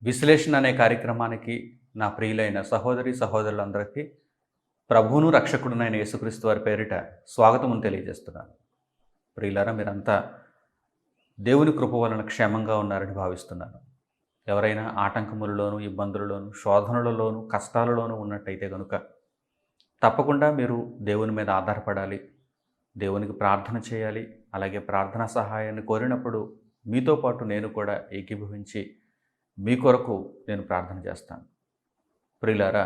విశ్లేషణ అనే కార్యక్రమానికి నా ప్రియులైన సహోదరి సహోదరులందరికీ ప్రభువును రక్షకుడునైన యేసుక్రీస్తు వారి పేరిట స్వాగతమును తెలియజేస్తున్నాను. ప్రియులారా, మీరంతా దేవుని కృప వలన క్షేమంగా ఉన్నారని భావిస్తున్నాను. ఎవరైనా ఆటంకములలోను, ఇబ్బందులలోను, శోధనలలోను, కష్టాలలోనూ ఉన్నట్టయితే కనుక తప్పకుండా మీరు దేవుని మీద ఆధారపడాలి, దేవునికి ప్రార్థన చేయాలి. అలాగే ప్రార్థనా సహాయాన్ని కోరినప్పుడు మీతో పాటు నేను కూడా ఏకీభవించి మీ కొరకు నేను ప్రార్థన చేస్తాను. ప్రియులారా,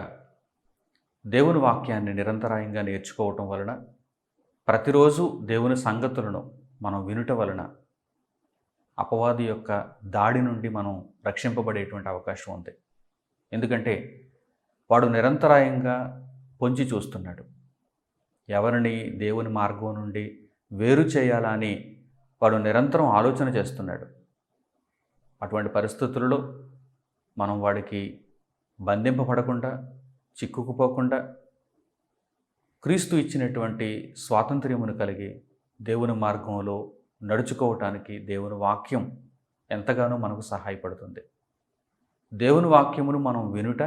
దేవుని వాక్యాన్ని నిరంతరాయంగా నేర్చుకోవటం వలన, ప్రతిరోజు దేవుని సంగతులను మనం వినుట వలన అపవాది యొక్క దాడి నుండి మనం రక్షింపబడేటువంటి అవకాశం ఉంది. ఎందుకంటే వాడు నిరంతరాయంగా పొంచి చూస్తున్నాడు. ఎవరిని దేవుని మార్గం నుండి వేరు చేయాలా అని వాడు నిరంతరం ఆలోచన చేస్తున్నాడు. అటువంటి పరిస్థితులలో మనం వాడికి బంధింపబడకుండా, చిక్కుకుపోకుండా, క్రీస్తు ఇచ్చినటువంటి స్వాతంత్ర్యమును కలిగి దేవుని మార్గంలో నడుచుకోవటానికి దేవుని వాక్యం ఎంతగానో మనకు సహాయపడుతుంది. దేవుని వాక్యమును మనం వినుట,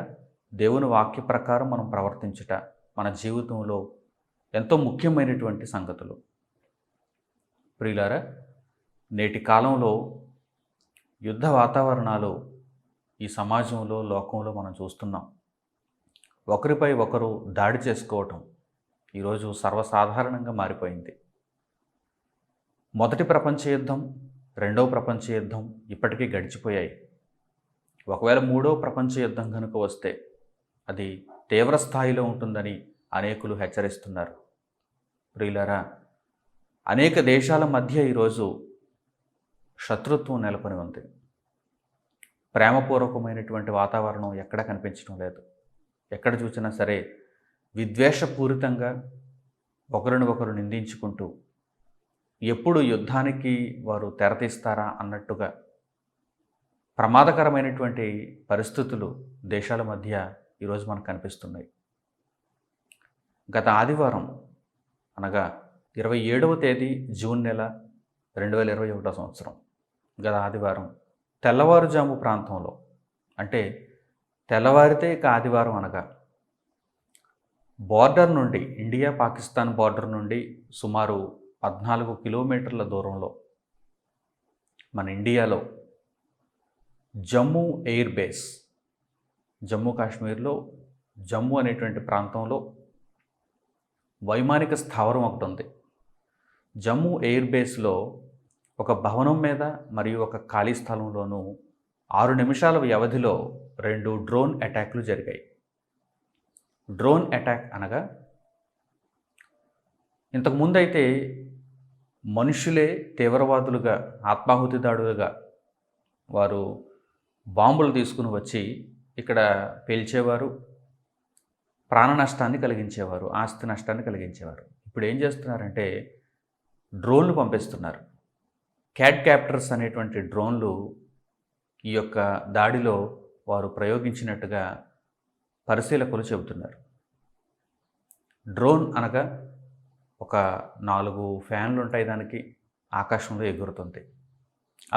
దేవుని వాక్య ప్రకారం మనం ప్రవర్తించుట మన జీవితంలో ఎంతో ముఖ్యమైనటువంటి సంగతులు. ప్రియులారా, నేటి కాలంలో యుద్ధ వాతావరణాలు ఈ సమాజంలో, లోకంలో మనం చూస్తున్నాం. ఒకరిపై ఒకరు దాడి చేసుకోవటం ఈరోజు సర్వసాధారణంగా మారిపోయింది. మొదటి ప్రపంచ యుద్ధం, రెండవ ప్రపంచ యుద్ధం ఇప్పటికీ గడిచిపోయాయి. ఒకవేళ మూడవ ప్రపంచ యుద్ధం కనుక వస్తే అది తీవ్ర స్థాయిలో ఉంటుందని అనేకులు హెచ్చరిస్తున్నారు. ప్రియులారా, అనేక దేశాల మధ్య ఈరోజు శత్రుత్వం నెలకొని ఉంది. ప్రేమపూర్వకమైనటువంటి వాతావరణం ఎక్కడ కనిపించడం లేదు. ఎక్కడ చూసినా సరే విద్వేషపూరితంగా ఒకరిని ఒకరు నిందించుకుంటూ, ఎప్పుడు యుద్ధానికి వారు తెరతీస్తారా అన్నట్టుగా ప్రమాదకరమైనటువంటి పరిస్థితులు దేశాల మధ్య ఈరోజు మనకు కనిపిస్తున్నాయి. గత ఆదివారం అనగా 27వ తేదీ జూన్ నెల 2021 సంవత్సరం గత ఆదివారం తెల్లవారుజాము ప్రాంతంలో, అంటే తెల్లవారితే ఇక ఆదివారం అనగా, బార్డర్ నుండి, ఇండియా పాకిస్తాన్ బార్డర్ నుండి సుమారు 14 కిలోమీటర్ల దూరంలో మన ఇండియాలో జమ్మూ ఎయిర్ బేస్, జమ్మూ కాశ్మీర్లో జమ్మూ అనేటువంటి ప్రాంతంలో వైమానిక స్థావరం ఒకటి ఉంది. జమ్మూ ఎయిర్ బేస్లో ఒక భవనం మీద మరియు ఒక ఖాళీ స్థలంలోనూ 6 నిమిషాల వ్యవధిలో 2 డ్రోన్ అటాక్లు జరిగాయి. డ్రోన్ అటాక్ అనగా, ఇంతకుముందైతే మనుషులే తీవ్రవాదులుగా, ఆత్మాహుతిదాడులుగా వారు బాంబులు తీసుకుని వచ్చి ఇక్కడ పేల్చేవారు, ప్రాణ నష్టాన్ని కలిగించేవారు, ఆస్తి నష్టాన్ని కలిగించేవారు. ఇప్పుడు ఏం చేస్తున్నారంటే డ్రోన్లు పంపిస్తున్నారు. క్యాట్ క్యాప్టర్స్ అనేటువంటి డ్రోన్లు ఈ యొక్క దాడిలో వారు ప్రయోగించినట్టుగా పరిశీలకులు చెబుతున్నారు. డ్రోన్ అనగా ఒక 4 ఫ్యాన్లు ఉంటాయి, దానికి ఆకాశంలో ఎగురుతుంది.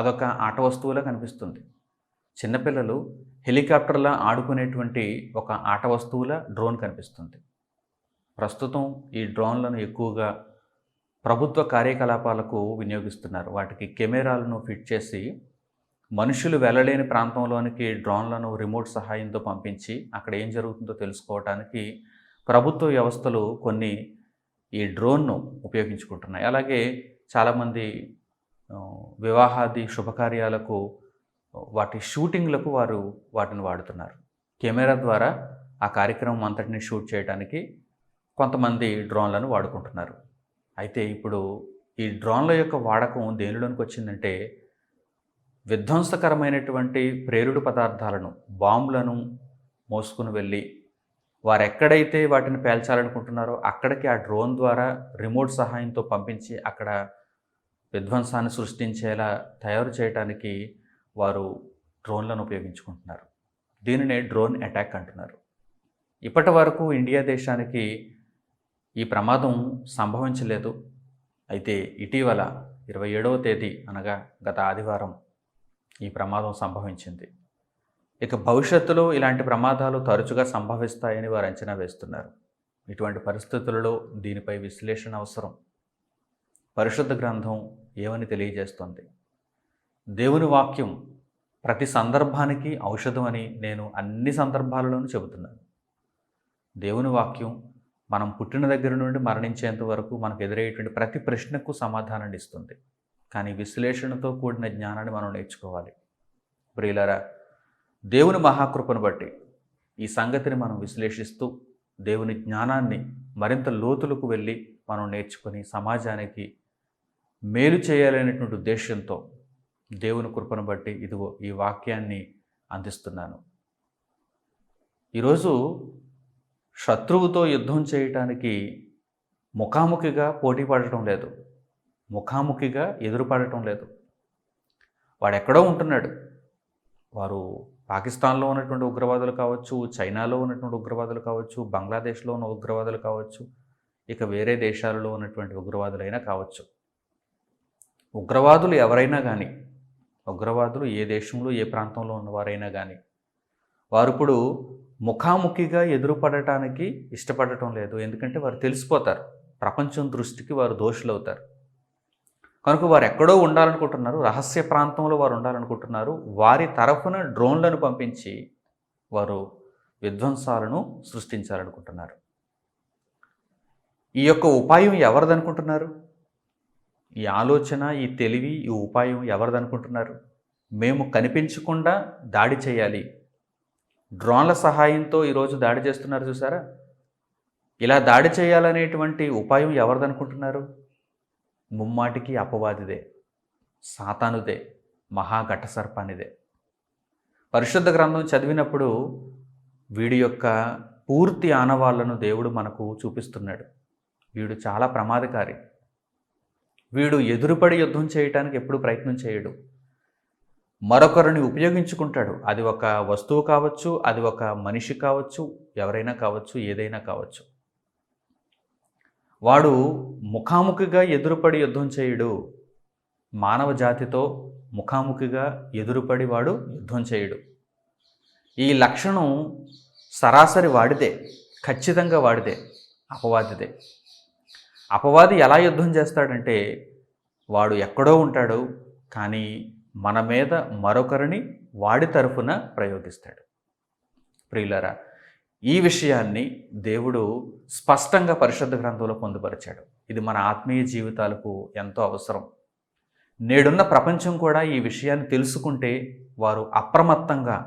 అదొక ఆట వస్తువులా కనిపిస్తుంది. చిన్నపిల్లలు హెలికాప్టర్లా ఆడుకునేటువంటి ఒక ఆట వస్తువులా డ్రోన్ కనిపిస్తుంది. ప్రస్తుతం ఈ డ్రోన్లను ఎక్కువగా ప్రభుత్వ కార్యకలాపాలకు వినియోగిస్తున్నారు. వాటికి కెమెరాలను ఫిట్ చేసి మనుషులు వెళ్ళలేని ప్రాంతంలోనికి డ్రోన్లను రిమోట్ సహాయంతో పంపించి అక్కడ ఏం జరుగుతుందో తెలుసుకోవడానికి ప్రభుత్వ వ్యవస్థలు కొన్ని ఈ డ్రోన్ను ఉపయోగించుకుంటున్నాయి. అలాగే చాలామంది వివాహాది శుభకార్యాలకు, వాటి షూటింగ్లకు వారు వాటిని వాడుతున్నారు. కెమెరా ద్వారా ఆ కార్యక్రమం అంతటిని షూట్ చేయడానికి కొంతమంది డ్రోన్లను వాడుకుంటున్నారు. అయితే ఇప్పుడు ఈ డ్రోన్ల యొక్క వాడకం దేనిలోనికి వచ్చిందంటే, విధ్వంసకరమైనటువంటి ప్రేరుడు పదార్థాలను, బాంబులను మోసుకుని వెళ్ళి వారు ఎక్కడైతే వాటిని పేల్చాలనుకుంటున్నారో అక్కడికి ఆ డ్రోన్ ద్వారా రిమోట్ సహాయంతో పంపించి అక్కడ విధ్వంసాన్ని సృష్టించేలా తయారు చేయడానికి వారు డ్రోన్లను ఉపయోగించుకుంటున్నారు. దీనినే డ్రోన్ అటాక్ అంటున్నారు. ఇప్పటి వరకు ఇండియా దేశానికి ఈ ప్రమాదం సంభవించలేదు. అయితే ఇటీవల 27వ తేదీ అనగా గత ఆదివారం ఈ ప్రమాదం సంభవించింది. ఇక భవిష్యత్తులో ఇలాంటి ప్రమాదాలు తరచుగా సంభవిస్తాయని వారు అంచనా వేస్తున్నారు. ఇటువంటి పరిస్థితులలో దీనిపై విశ్లేషణ అవసరం. పరిశుద్ధ గ్రంథం ఏమని తెలియజేస్తోంది? దేవుని వాక్యం ప్రతి సందర్భానికి ఔషధం అని నేను అన్ని సందర్భాలలోనూ చెబుతున్నాను. దేవుని వాక్యం మనం పుట్టిన దగ్గర నుండి మరణించేంత వరకు మనకు ఎదురయ్యేటువంటి ప్రతి ప్రశ్నకు సమాధానాన్ని ఇస్తుంది. కానీ విశ్లేషణతో కూడిన జ్ఞానాన్ని మనం నేర్చుకోవాలి. ప్రియులారా, దేవుని మహాకృపను బట్టి ఈ సంగతిని మనం విశ్లేషిస్తూ దేవుని జ్ఞానాన్ని మరింత లోతులకు వెళ్ళి మనం నేర్చుకొని సమాజానికి మేలు చేయాలనేటువంటి ఉద్దేశంతో దేవుని కృపను బట్టి ఇదిగో ఈ వాక్యాన్ని అందిస్తున్నాను. ఈరోజు శత్రువుతో యుద్ధం చేయటానికి ముఖాముఖిగా పోటీ పడటం లేదు, ముఖాముఖిగా ఎదురుపడటం లేదు. వాడెక్కడో ఉంటున్నాడు. వారు పాకిస్తాన్లో ఉన్నటువంటి ఉగ్రవాదులు కావచ్చు, చైనాలో ఉన్నటువంటి ఉగ్రవాదులు కావచ్చు, బంగ్లాదేశ్లో ఉన్న ఉగ్రవాదులు కావచ్చు, ఇక వేరే దేశాలలో ఉన్నటువంటి ఉగ్రవాదులైనా కావచ్చు. ఉగ్రవాదులు ఎవరైనా కానీ, ఉగ్రవాదులు ఏ దేశంలో ఏ ప్రాంతంలో ఉన్నవారైనా కానీ, వారు ఇప్పుడు ముఖాముఖిగా ఎదురుపడటానికి ఇష్టపడటం లేదు. ఎందుకంటే వారు తెలిసిపోతారు, ప్రపంచం దృష్టికి వారు దోషులవుతారు. కనుక వారు ఎక్కడో ఉండాలనుకుంటున్నారు, రహస్య ప్రాంతంలో వారు ఉండాలనుకుంటున్నారు. వారి తరఫున డ్రోన్లను పంపించి వారు విధ్వంసాలను సృష్టించాలనుకుంటున్నారు. ఈ యొక్క ఉపాయం ఎవరిదనుకుంటున్నారు? ఈ ఆలోచన, ఈ తెలివి, ఈ ఉపాయం ఎవరిదనుకుంటున్నారు? మేము కనిపించకుండా దాడి చేయాలి, డ్రోన్ల సహాయంతో ఈరోజు దాడి చేస్తున్నారు చూసారా? ఇలా దాడి చేయాలనేటువంటి ఉపాయం ఎవరిదనుకుంటున్నారు? ముమ్మాటికి అపవాదిదే, సాతానుదే, మహాఘట సర్పానిదే. పరిశుద్ధ గ్రంథం చదివినప్పుడు వీడి యొక్క పూర్తి ఆనవాళ్లను దేవుడు మనకు చూపిస్తున్నాడు. వీడు చాలా ప్రమాదకారి. వీడు ఎదురుపడి యుద్ధం చేయటానికి ఎప్పుడు ప్రయత్నం చేయడు. మరొకరిని ఉపయోగించుకుంటాడు. అది ఒక వస్తువు కావచ్చు, అది ఒక మనిషి కావచ్చు, ఎవరైనా కావచ్చు, ఏదైనా కావచ్చు. వాడు ముఖాముఖిగా ఎదురుపడి యుద్ధం చేయడు. మానవ జాతితో ముఖాముఖిగా ఎదురుపడి వాడు యుద్ధం చేయడు. ఈ లక్షణం సరాసరి వాడిదే, ఖచ్చితంగా వాడిదే, అపవాదిదే. అపవాది ఎలా యుద్ధం చేస్తాడంటే, వాడు ఎక్కడో ఉంటాడు, కానీ మన మీద మరొకరిని వాడి తరఫున ప్రయోగిస్తాడు. ప్రియులారా, ఈ విషయాన్ని దేవుడు స్పష్టంగా పరిశుద్ధ గ్రంథంలో పొందుపరిచాడు. ఇది మన ఆత్మీయ జీవితాలకు ఎంతో అవసరం. నేడున్న ప్రపంచం కూడా ఈ విషయాన్ని తెలుసుకుంటే వారు అప్రమత్తంగా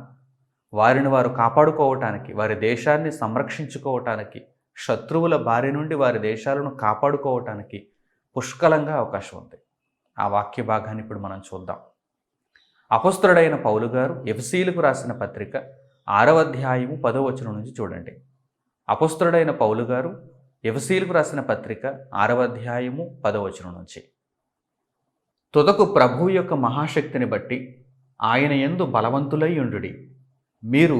వారిని వారు కాపాడుకోవటానికి, వారి దేశాన్ని సంరక్షించుకోవటానికి, శత్రువుల బారి నుండి వారి దేశాలను కాపాడుకోవటానికి పుష్కలంగా అవకాశం ఉంది. ఆ వాక్య భాగాన్ని ఇప్పుడు మనం చూద్దాం. అపొస్తలుడైన పౌలు గారు ఎఫెసీయులకు రాసిన పత్రిక 6వ అధ్యాయము 10వ వచనం నుంచి చూడండి. అపొస్తలుడైన పౌలు గారు ఎఫెసీయులకు రాసిన పత్రిక 6వ అధ్యాయము 10వ వచనం నుంచి. తుదకు ప్రభువు యొక్క మహాశక్తిని బట్టి ఆయన యందు బలవంతులై ఉండుడి. మీరు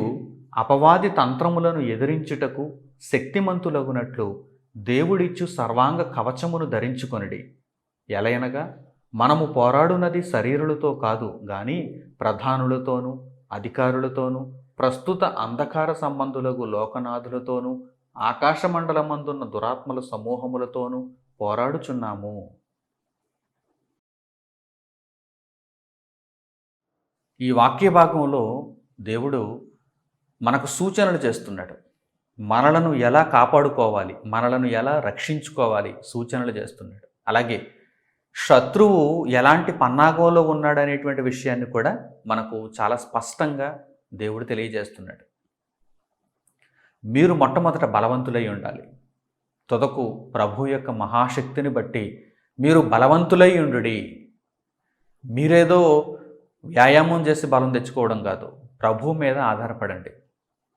అపవాది తంత్రములను ఎదిరించుటకు శక్తిమంతులగునట్లు దేవుడిచ్చు సర్వాంగ కవచమును ధరించుకొనుడి. ఎలయనగా మనము పోరాడునది శరీరులతో కాదు గాని ప్రధానులతోనూ, అధికారులతోనూ, ప్రస్తుత అంధకార సంబంధులకు లోకనాథులతోనూ, ఆకాశమండలమందున్న దురాత్మల సమూహములతోనూ పోరాడుచున్నాము. ఈ వాక్య భాగంలో దేవుడు మనకు సూచనలు చేస్తున్నాడు. మనలను ఎలా కాపాడుకోవాలి, మనలను ఎలా రక్షించుకోవాలి సూచనలు చేస్తున్నాడు. అలాగే శత్రువు ఎలాంటి పన్నాగంలో ఉన్నాడనేటువంటి విషయాన్ని కూడా మనకు చాలా స్పష్టంగా దేవుడు తెలియజేస్తున్నాడు. మీరు మొట్టమొదట బలవంతులై ఉండాలి. తుదకు ప్రభు యొక్క మహాశక్తిని బట్టి మీరు బలవంతులై ఉండుడి. మీరేదో వ్యాయామం చేసి బలం తెచ్చుకోవడం కాదు, ప్రభు మీద ఆధారపడండి.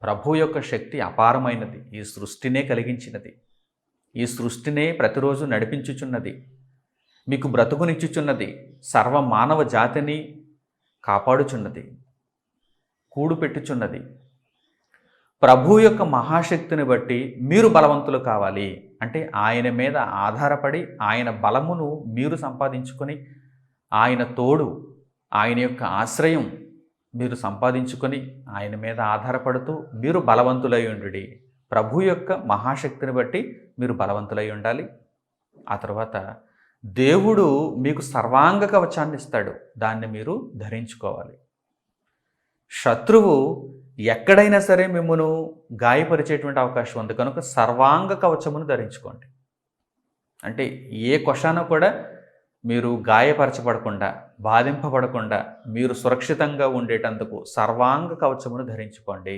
ప్రభు యొక్క శక్తి అపారమైనది, ఈ సృష్టినే కలిగించినది, ఈ సృష్టినే ప్రతిరోజు నడిపించుచున్నది, మీకు బ్రతుకునిచ్చుచున్నది, సర్వ మానవ జాతిని కాపాడుచున్నది, కూడు పెట్టుచున్నది. ప్రభు యొక్క మహాశక్తిని బట్టి మీరు బలవంతులు కావాలి. అంటే ఆయన మీద ఆధారపడి ఆయన బలమును మీరు సంపాదించుకొని ఆయన తోడు, ఆయన యొక్క ఆశ్రయం మీరు సంపాదించుకొని ఆయన మీద ఆధారపడుతూ మీరు బలవంతులై ఉండుడి. ప్రభు యొక్క మహాశక్తిని బట్టి మీరు బలవంతులై ఉండాలి. ఆ తర్వాత దేవుడు మీకు సర్వాంగ కవచాన్ని ఇస్తాడు. దాన్ని మీరు ధరించుకోవాలి. శత్రువు ఎక్కడైనా సరే మిమ్మను గాయపరిచేటువంటి అవకాశం ఉంది కనుక సర్వాంగ కవచమును ధరించుకోండి. అంటే ఏ కొషాన కూడా మీరు గాయపరచబడకుండా, బాధింపబడకుండా మీరు సురక్షితంగా ఉండేటందుకు సర్వాంగ కవచమును ధరించుకోండి.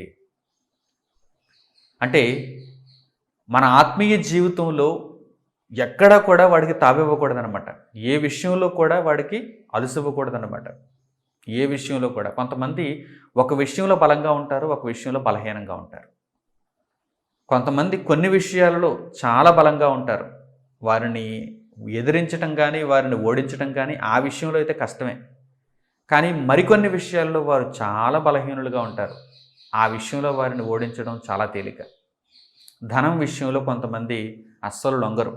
అంటే మన ఆత్మీయ జీవితంలో ఎక్కడా కూడా వాడికి తావివ్వకూడదనమాట. ఏ విషయంలో కూడా వాడికి అలుసివ్వకూడదనమాట. ఏ విషయంలో కూడా. కొంతమంది ఒక విషయంలో బలంగా ఉంటారు, ఒక విషయంలో బలహీనంగా ఉంటారు. కొంతమంది కొన్ని విషయాలలో చాలా బలంగా ఉంటారు. వారిని ఎదిరించటం కానీ, వారిని ఓడించటం కానీ ఆ విషయంలో అయితే కష్టమే. కానీ మరికొన్ని విషయాల్లో వారు చాలా బలహీనులుగా ఉంటారు. ఆ విషయంలో వారిని ఓడించడం చాలా తేలిక. ధనం విషయంలో కొంతమంది అస్సలు లొంగరు.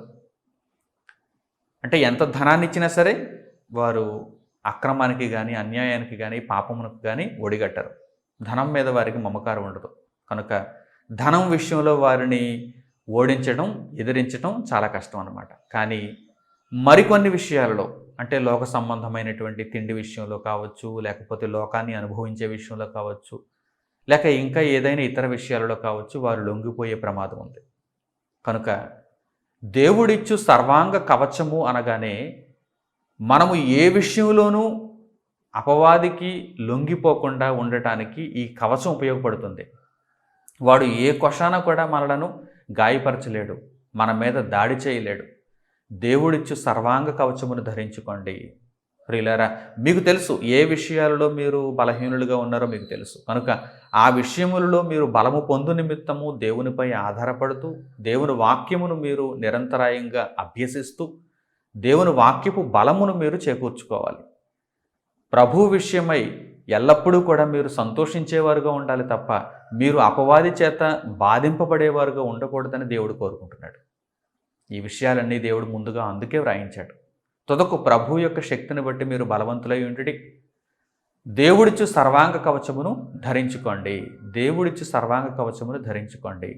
అంటే ఎంత ధనాన్ని ఇచ్చినా సరే వారు అక్రమానికి కానీ, అన్యాయానికి కానీ, పాపమునకు కానీ ఒడిగట్టరు. ధనం మీద వారికి మమకారం ఉండదు. కనుక ధనం విషయంలో వారిని ఓడించడం, ఎదిరించడం చాలా కష్టం అన్నమాట. కానీ మరికొన్ని విషయాలలో అంటే లోక సంబంధమైనటువంటి తిండి విషయంలో కావచ్చు, లేకపోతే లోకాన్ని అనుభవించే విషయంలో కావచ్చు, లేక ఇంకా ఏదైనా ఇతర విషయాలలో కావచ్చు, వారు లొంగిపోయే ప్రమాదం ఉంది. కనుక దేవుడిచ్చు సర్వాంగ కవచము అనగానే మనము ఏ విషయంలోనూ అపవాదికి లొంగిపోకుండా ఉండటానికి ఈ కవచం ఉపయోగపడుతుంది. వాడు ఏ కొషాన కూడా మనలను గాయపరచలేడు, మన మీద దాడి చేయలేడు. దేవుడిచ్చు సర్వాంగ కవచమును ధరించుకోండి. ప్రియులారా, మీకు తెలుసు ఏ విషయాలలో మీరు బలహీనులుగా ఉన్నారో మీకు తెలుసు. కనుక ఆ విషయములలో మీరు బలము పొందు నిమిత్తము దేవునిపై ఆధారపడుతూ, దేవుని వాక్యమును మీరు నిరంతరాయంగా అభ్యసిస్తూ, దేవుని వాక్యపు బలమును మీరు చేకూర్చుకోవాలి. ప్రభు విషయమై ఎల్లప్పుడూ కూడా మీరు సంతోషించేవారుగా ఉండాలి తప్ప మీరు అపవాది చేత బాధింపబడేవారుగా ఉండకూడదని దేవుడు కోరుకుంటున్నాడు. ఈ విషయాలన్నీ దేవుడు ముందుగా అందుకే వ్రాయించాడు. తుదకు ప్రభు యొక్క శక్తిని బట్టి మీరు బలవంతులై ఉండుడి. దేవుడిచ్చు సర్వాంగ కవచమును ధరించుకోండి. దేవుడిచ్చు సర్వాంగ కవచమును ధరించుకోండి.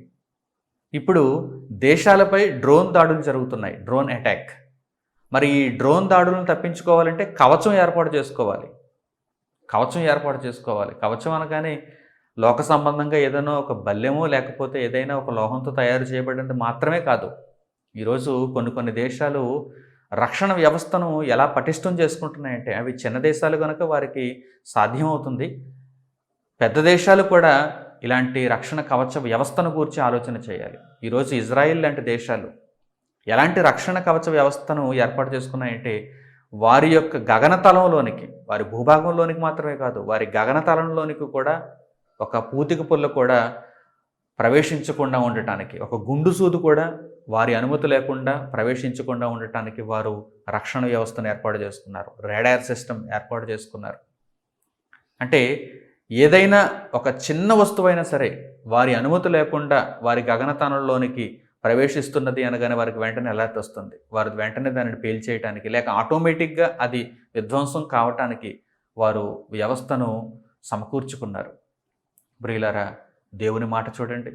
ఇప్పుడు దేశాలపై డ్రోన్ దాడులు జరుగుతున్నాయి, డ్రోన్ అటాక్. మరి ఈ డ్రోన్ దాడులను తప్పించుకోవాలంటే కవచం ఏర్పాటు చేసుకోవాలి. కవచం అనగానే లోక సంబంధంగా ఏదైనా ఒక బల్లెమో లేకపోతే ఏదైనా ఒక లోహంతో తయారు చేయబడినది మాత్రమే కాదు. ఈరోజు కొన్ని దేశాలు రక్షణ వ్యవస్థను ఎలా పటిష్టం చేసుకుంటున్నాయంటే అవి చిన్న దేశాలు కనుక వారికి సాధ్యమవుతుంది. పెద్ద దేశాలు కూడా ఇలాంటి రక్షణ కవచ వ్యవస్థను గురించి ఆలోచన చేయాలి. ఈరోజు ఇజ్రాయిల్ లాంటి దేశాలు ఎలాంటి రక్షణ కవచ వ్యవస్థను ఏర్పాటు చేసుకున్నాయంటే వారి యొక్క గగనతలంలోనికి, వారి భూభాగంలోనికి మాత్రమే కాదు, వారి గగనతలంలోనికి కూడా ఒక పూతిక పుల్ల కూడా ప్రవేశించకుండా ఉండటానికి, ఒక గుండు సూదు కూడా వారి అనుమతి లేకుండా ప్రవేశించకుండా ఉండటానికి వారు రక్షణ వ్యవస్థను ఏర్పాటు చేసుకున్నారు. రాడార్ సిస్టమ్ ఏర్పాటు చేసుకున్నారు. అంటే ఏదైనా ఒక చిన్న వస్తువైనా సరే వారి అనుమతి లేకుండా వారి గగనతలంలోనికి ప్రవేశిస్తున్నది అనగానే వారికి వెంటనే అలర్ట్ వస్తుంది. వారు వెంటనే దానిని పేల్చేయటానికి లేక ఆటోమేటిక్గా అది విధ్వంసం కావటానికి వారు వ్యవస్థను సమకూర్చుకున్నారు. ప్రియులారా, దేవుని మాట చూడండి.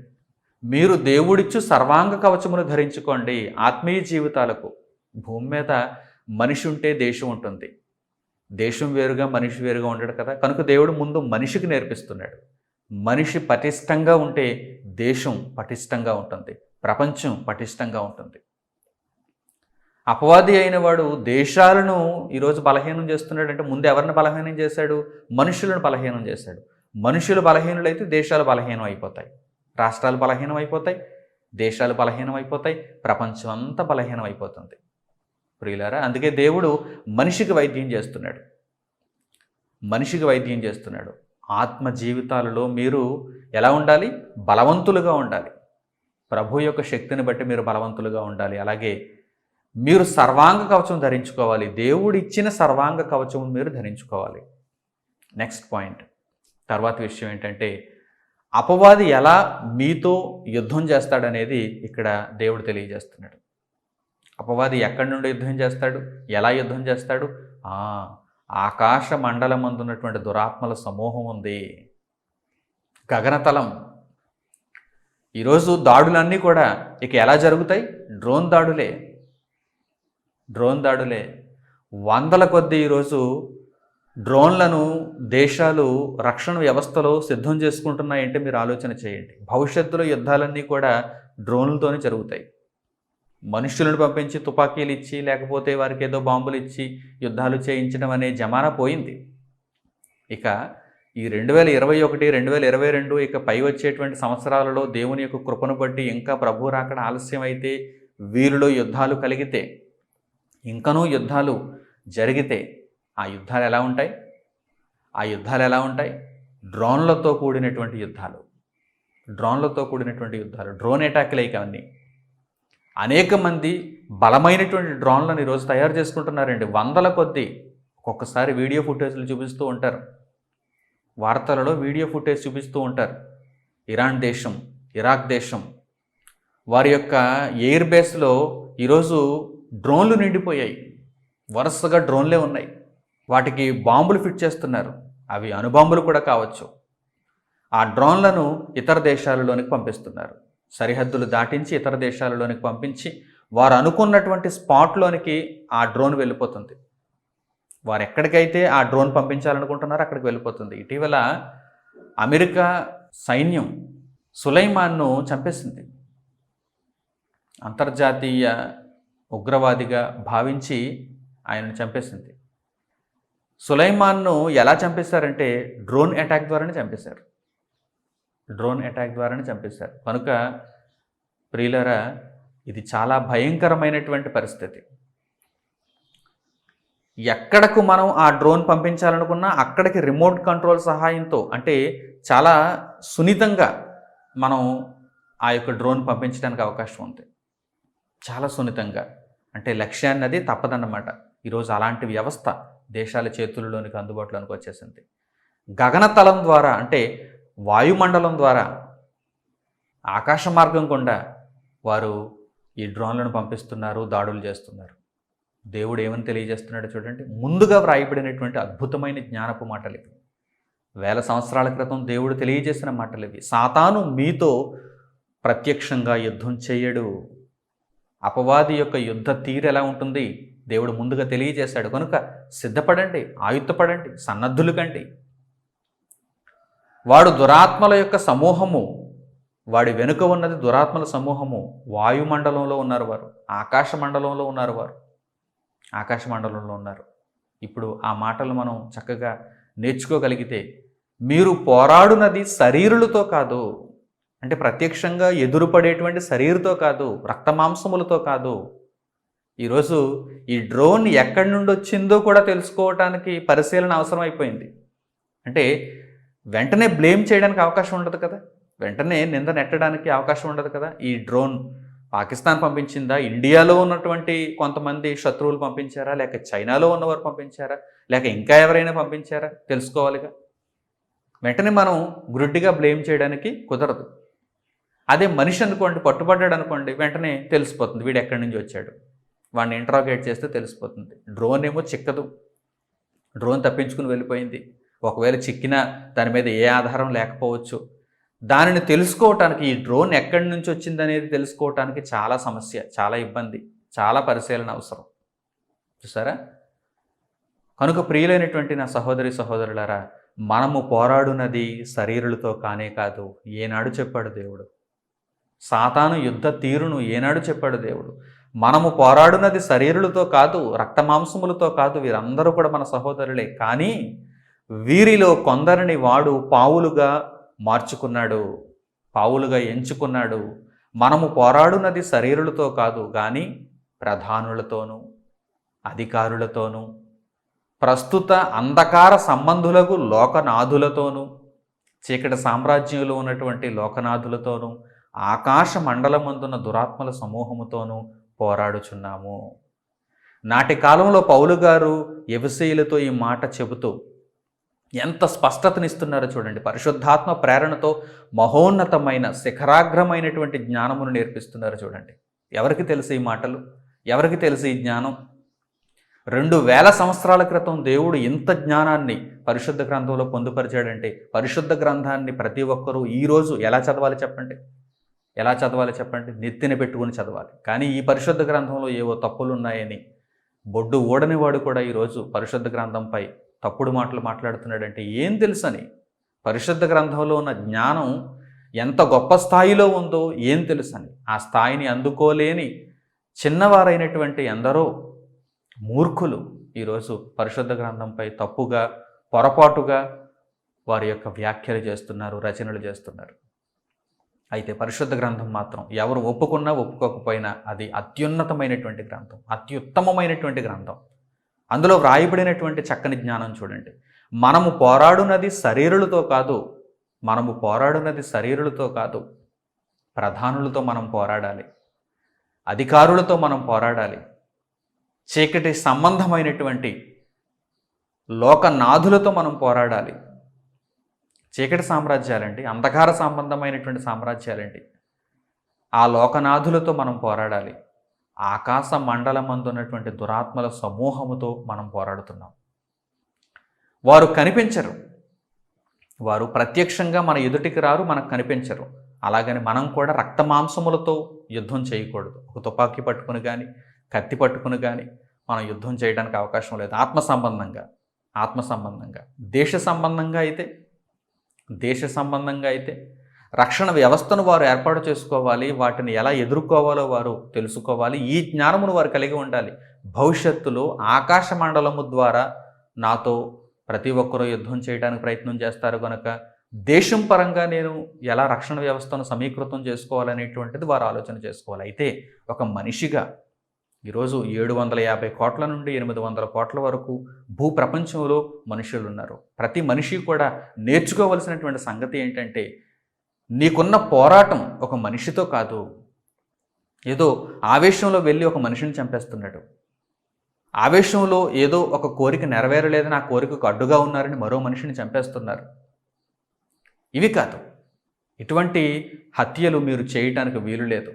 మీరు దేవుడిచ్చు సర్వాంగ కవచమును ధరించుకోండి. ఆత్మీయ జీవితాలకు భూమి మీద మనిషి ఉంటే దేశం ఉంటుంది. దేశం వేరుగా మనిషి వేరుగా ఉండడు కదా. కనుక దేవుడు ముందు మనిషికి నేర్పిస్తున్నాడు. మనిషి పటిష్టంగా ఉంటే దేశం పటిష్టంగా ఉంటుంది, ప్రపంచం పటిష్టంగా ఉంటుంది. అపవాది అయిన వాడు దేశాలను ఈరోజు బలహీనం చేస్తున్నాడంటే ముందు ఎవరిని బలహీనం చేశాడు? మనుషులను బలహీనం చేశాడు. మనుషులు బలహీనులైతే దేశాలు బలహీనం అయిపోతాయి, రాష్ట్రాలు బలహీనం అయిపోతాయి, దేశాలు బలహీనం అయిపోతాయి, ప్రపంచం అంతా బలహీనం అయిపోతుంది. ప్రియులారా, అందుకే దేవుడు మనిషికి వైద్యం చేస్తున్నాడు. ఆత్మ జీవితాలలో మీరు ఎలా ఉండాలి? బలవంతులుగా ఉండాలి. ప్రభు యొక్క శక్తిని బట్టి మీరు బలవంతులుగా ఉండాలి. అలాగే మీరు సర్వాంగ కవచం ధరించుకోవాలి. దేవుడు ఇచ్చిన సర్వాంగ కవచం మీరు ధరించుకోవాలి. నెక్స్ట్ పాయింట్, తర్వాత విషయం ఏంటంటే అపవాది ఎలా మీతో యుద్ధం చేస్తాడనేది ఇక్కడ దేవుడు తెలియజేస్తున్నాడు. అపవాది ఎక్కడి నుండి యుద్ధం చేస్తాడు? ఎలా యుద్ధం చేస్తాడు? ఆకాశ మండలమందున్నటువంటి దురాత్మల సమూహం ఉంది. గగనతలం. ఈరోజు దాడులన్నీ కూడా ఇక ఎలా జరుగుతాయి? డ్రోన్ దాడులే. వందల కొద్దీ ఈరోజు డ్రోన్లను దేశాలు రక్షణ వ్యవస్థలో సిద్ధం చేసుకుంటున్నాయంటే మీరు ఆలోచన చేయండి. భవిష్యత్తులో యుద్ధాలన్నీ కూడా డ్రోన్లతోనే జరుగుతాయి. మనుషులను పంపించి తుపాకీలు ఇచ్చి లేకపోతే వారికి ఏదో బాంబులు ఇచ్చి యుద్ధాలు చేయించడం అనే జమానా పోయింది. ఇక ఈ 2021, 2022 ఇక పై వచ్చేటువంటి సంవత్సరాలలో దేవుని యొక్క కృపను బట్టి ఇంకా ప్రభు రాకడ ఆలస్యం అయితే, వీరిలో యుద్ధాలు కలిగితే, ఇంకనూ యుద్ధాలు జరిగితే ఆ యుద్ధాలు ఎలా ఉంటాయి? డ్రోన్లతో కూడినటువంటి యుద్ధాలు. డ్రోన్ అటాక్లే ఇక అన్నీ. అనేక మంది బలమైనటువంటి డ్రోన్లను ఈరోజు తయారు చేసుకుంటున్నారండి. వందల కొద్దీ. ఒక్కొక్కసారి వీడియో ఫుటేజ్లు చూపిస్తూ ఉంటారు, వార్తలలో వీడియో ఫుటేజ్ చూపిస్తూ ఉంటారు. ఇరాన్ దేశం, ఇరాక్ దేశం వారి యొక్క ఎయిర్ బేస్లో ఈరోజు డ్రోన్లు నిండిపోయాయి. వరుసగా డ్రోన్లే ఉన్నాయి. వాటికి బాంబులు ఫిట్ చేస్తున్నారు. అవి అణుబాంబులు కూడా కావచ్చు. ఆ డ్రోన్లను ఇతర దేశాలలోనికి పంపిస్తున్నారు. సరిహద్దులు దాటించి ఇతర దేశాలలోనికి పంపించి వారు అనుకున్నటువంటి స్పాట్లోనికి ఆ డ్రోన్ వెళ్ళిపోతుంది. వారు ఎక్కడికైతే ఆ డ్రోన్ పంపించాలనుకుంటున్నారో అక్కడికి వెళ్ళిపోతుంది. ఇటీవల అమెరికా సైన్యం సులైమాన్ను చంపేసింది. అంతర్జాతీయ ఉగ్రవాదిగా భావించి ఆయనను చంపేసింది. సులైమాన్ను ఎలా చంపేశారంటే డ్రోన్ అటాక్ ద్వారానే చంపేశారు. కనుక ప్రియులారా, ఇది చాలా భయంకరమైనటువంటి పరిస్థితి. ఎక్కడకు మనం ఆ డ్రోన్ పంపించాలనుకున్నా అక్కడికి రిమోట్ కంట్రోల్ సహాయంతో, అంటే చాలా సున్నితంగా మనం ఆ యొక్క డ్రోన్ పంపించడానికి అవకాశం ఉంది. చాలా సున్నితంగా, అంటే లక్ష్యాన్ని అది తప్పదన్నమాట. ఈరోజు అలాంటి వ్యవస్థ దేశాల చేతుల్లోనికి అందుబాటులోనికి వచ్చేసింది. గగనతలం ద్వారా, అంటే వాయుమండలం ద్వారా, ఆకాశ మార్గం గుండా వారు ఈ డ్రోన్లను పంపిస్తున్నారు, దాడులు చేస్తున్నారు. దేవుడు ఏమని తెలియజేస్తున్నాడో చూడండి. ముందుగా వ్రాయబడినటువంటి అద్భుతమైన జ్ఞానపు మాటలు ఇవి. 1000 సంవత్సరాల క్రితం దేవుడు తెలియజేసిన మాటలు ఇవి. సాతాను మీతో ప్రత్యక్షంగా యుద్ధం చేయడు. అపవాది యొక్క యుద్ధ తీరు ఎలా ఉంటుంది దేవుడు ముందుగా తెలియజేశాడు. కనుక సిద్ధపడండి, ఆయుత్తపడండి, సన్నద్ధులు కండి. వాడు దురాత్మల యొక్క సమూహము, వాడి వెనుక ఉన్నది దురాత్మల సమూహము. వాయుమండలంలో ఉన్నారు వారు, ఆకాశ మండలంలో ఉన్నారు. ఇప్పుడు ఆ మాటలు మనం చక్కగా నేర్చుకోగలిగితే, మీరు పోరాడునది శరీరులతో కాదు, అంటే ప్రత్యక్షంగా ఎదురుపడేటువంటి శరీరుతో కాదు, రక్తమాంసములతో కాదు. ఈరోజు ఈ డ్రోన్ ఎక్కడి నుండి వచ్చిందో కూడా తెలుసుకోవటానికి పరిశీలన అవసరం అయిపోయింది. అంటే వెంటనే బ్లేమ్ చేయడానికి అవకాశం ఉండదు కదా, వెంటనే నింద నెట్టడానికి అవకాశం ఉండదు కదా. ఈ డ్రోన్ పాకిస్తాన్ పంపించిందా, ఇండియాలో ఉన్నటువంటి కొంతమంది శత్రువులు పంపించారా, లేక చైనాలో ఉన్నవారు పంపించారా, లేక ఇంకా ఎవరైనా పంపించారా తెలుసుకోవాలిగా. వెంటనే మనం గుడ్డిగా బ్లేమ్ చేయడానికి కుదరదు. అదే మనిషి అనుకోండి, పట్టుబడ్డాడు అనుకోండి, వెంటనే తెలిసిపోతుంది వీడు ఎక్కడి నుంచి వచ్చాడు. వాడిని ఇంట్రాగేట్ చేస్తే తెలిసిపోతుంది. డ్రోన్ ఏమో చిక్కదు, డ్రోన్ తప్పించుకుని వెళ్ళిపోయింది. ఒకవేళ చిక్కినా దాని మీద ఏ ఆధారం లేకపోవచ్చు. దానిని తెలుసుకోవటానికి, ఈ డ్రోన్ ఎక్కడి నుంచి వచ్చిందనేది తెలుసుకోవటానికి చాలా సమస్య, చాలా ఇబ్బంది, చాలా పరిశీలన అవసరం. చూసారా? కనుక ప్రియులైనటువంటి నా సహోదరి సహోదరులారా, మనము పోరాడునది శరీరులతో కానే కాదు. ఏనాడు చెప్పాడు దేవుడు? సాతాను యుద్ధ తీరును ఏనాడు చెప్పాడు దేవుడు? మనము పోరాడునది శరీరులతో కాదు, రక్తమాంసములతో కాదు. వీరందరూ కూడా మన సహోదరులే. కానీ వీరిలో కొందరిని వాడు పావులుగా మార్చుకున్నాడు, పావులుగా ఎంచుకున్నాడు. మనము పోరాడునది శరీరులతో కాదు, కానీ ప్రధానులతోనూ అధికారులతోనూ ప్రస్తుత అంధకార సంబంధులకు లోకనాథులతోనూ, చీకటి సామ్రాజ్యంలో ఉన్నటువంటి లోకనాథులతోనూ, ఆకాశ మండలమందున్న దురాత్మల సమూహముతోనూ పోరాడుచున్నాము. నాటి కాలంలో పౌలు గారు ఎఫెసీయులతో ఈ మాట చెబుతూ ఎంత స్పష్టతనిస్తున్నారో చూడండి. పరిశుద్ధాత్మ ప్రేరణతో మహోన్నతమైన శిఖరాగ్రమైనటువంటి జ్ఞానమును నేర్పిస్తున్నారు చూడండి. ఎవరికి తెలుసు ఈ మాటలు? ఎవరికి తెలుసు ఈ జ్ఞానం? 2000 సంవత్సరాల క్రితం దేవుడు ఇంత జ్ఞానాన్ని పరిశుద్ధ గ్రంథంలో పొందుపరిచాడంటే పరిశుద్ధ గ్రంథాన్ని ప్రతి ఒక్కరూ ఈరోజు ఎలా చదవాలి చెప్పండి? ఎలా చదవాలి చెప్పండి? నెత్తిన పెట్టుకుని చదవాలి. కానీ ఈ పరిశుద్ధ గ్రంథంలో ఏవో తప్పులు ఉన్నాయని బొడ్డు ఓడని వాడు కూడా ఈరోజు పరిశుద్ధ గ్రంథంపై తప్పుడు మాటలు మాట్లాడుతున్నాడంటే ఏం తెలుసని? పరిశుద్ధ గ్రంథంలో ఉన్న జ్ఞానం ఎంత గొప్ప స్థాయిలో ఉందో ఏం తెలుసని? ఆ స్థాయిని అందుకోలేని చిన్నవారైనటువంటి ఎందరో మూర్ఖులు ఈరోజు పరిశుద్ధ గ్రంథంపై తప్పుగా, పొరపాటుగా వారి యొక్క వ్యాఖ్యలు చేస్తున్నారు, రచనలు చేస్తున్నారు. అయితే పరిశుద్ధ గ్రంథం మాత్రం ఎవరు ఒప్పుకున్నా ఒప్పుకోకపోయినా అది అత్యున్నతమైనటువంటి గ్రంథం, అత్యుత్తమమైనటువంటి గ్రంథం. అందులో వ్రాయబడినటువంటి చక్కని జ్ఞానం చూడండి. మనము పోరాడునది శరీరులతో కాదు, ప్రధానులతో మనం పోరాడాలి, అధికారులతో మనం పోరాడాలి, చీకటి సంబంధమైనటువంటి లోకనాథులతో మనం పోరాడాలి. చీకటి సామ్రాజ్యాలండి, అంధకార సంబంధమైనటువంటి సామ్రాజ్యాలండి, ఆ లోకనాథులతో మనం పోరాడాలి. ఆకాశ మండలమందున్నటువంటి దురాత్మల సమూహముతో మనం పోరాడుతున్నాం. వారు కనిపించరు, వారు ప్రత్యక్షంగా మన ఎదుటికి రారు, మనకు కనిపించరు. అలాగని మనం కూడా రక్తమాంసములతో యుద్ధం చేయకూడదు. ఒక తుపాకీ పట్టుకుని కానీ, కత్తి పట్టుకుని కానీ మనం యుద్ధం చేయడానికి అవకాశం లేదు. ఆత్మ సంబంధంగా దేశ సంబంధంగా అయితే రక్షణ వ్యవస్థను వారు ఏర్పాటు చేసుకోవాలి. వాటిని ఎలా ఎదుర్కోవాలో వారు తెలుసుకోవాలి. ఈ జ్ఞానమును వారు కలిగి ఉండాలి. భవిష్యత్తులో ఆకాశ మండలము ద్వారా నాతో ప్రతి ఒక్కరూ యుద్ధం చేయడానికి ప్రయత్నం చేస్తారు కనుక దేశం పరంగా నేను ఎలా రక్షణ వ్యవస్థను సమీకృతం చేసుకోవాలనేటువంటిది వారు ఆలోచన చేసుకోవాలి. అయితే ఒక మనిషిగా ఈరోజు 750 కోట్ల నుండి 800 కోట్ల వరకు భూప్రపంచంలో మనుషులు ఉన్నారు. ప్రతి మనిషి కూడా నేర్చుకోవలసినటువంటి సంగతి ఏంటంటే, నీకున్న పోరాటం ఒక మనిషితో కాదు. ఏదో ఆవేశంలో వెళ్ళి ఒక మనిషిని చంపేస్తున్నాడు, ఆవేశంలో ఏదో ఒక కోరిక నెరవేరలేదని ఆ కోరికకు అడ్డుగా ఉన్నారని మరో మనిషిని చంపేస్తున్నారు. ఇవి కాదు, ఇటువంటి హత్యలు మీరు చేయటానికి వీలు లేదు.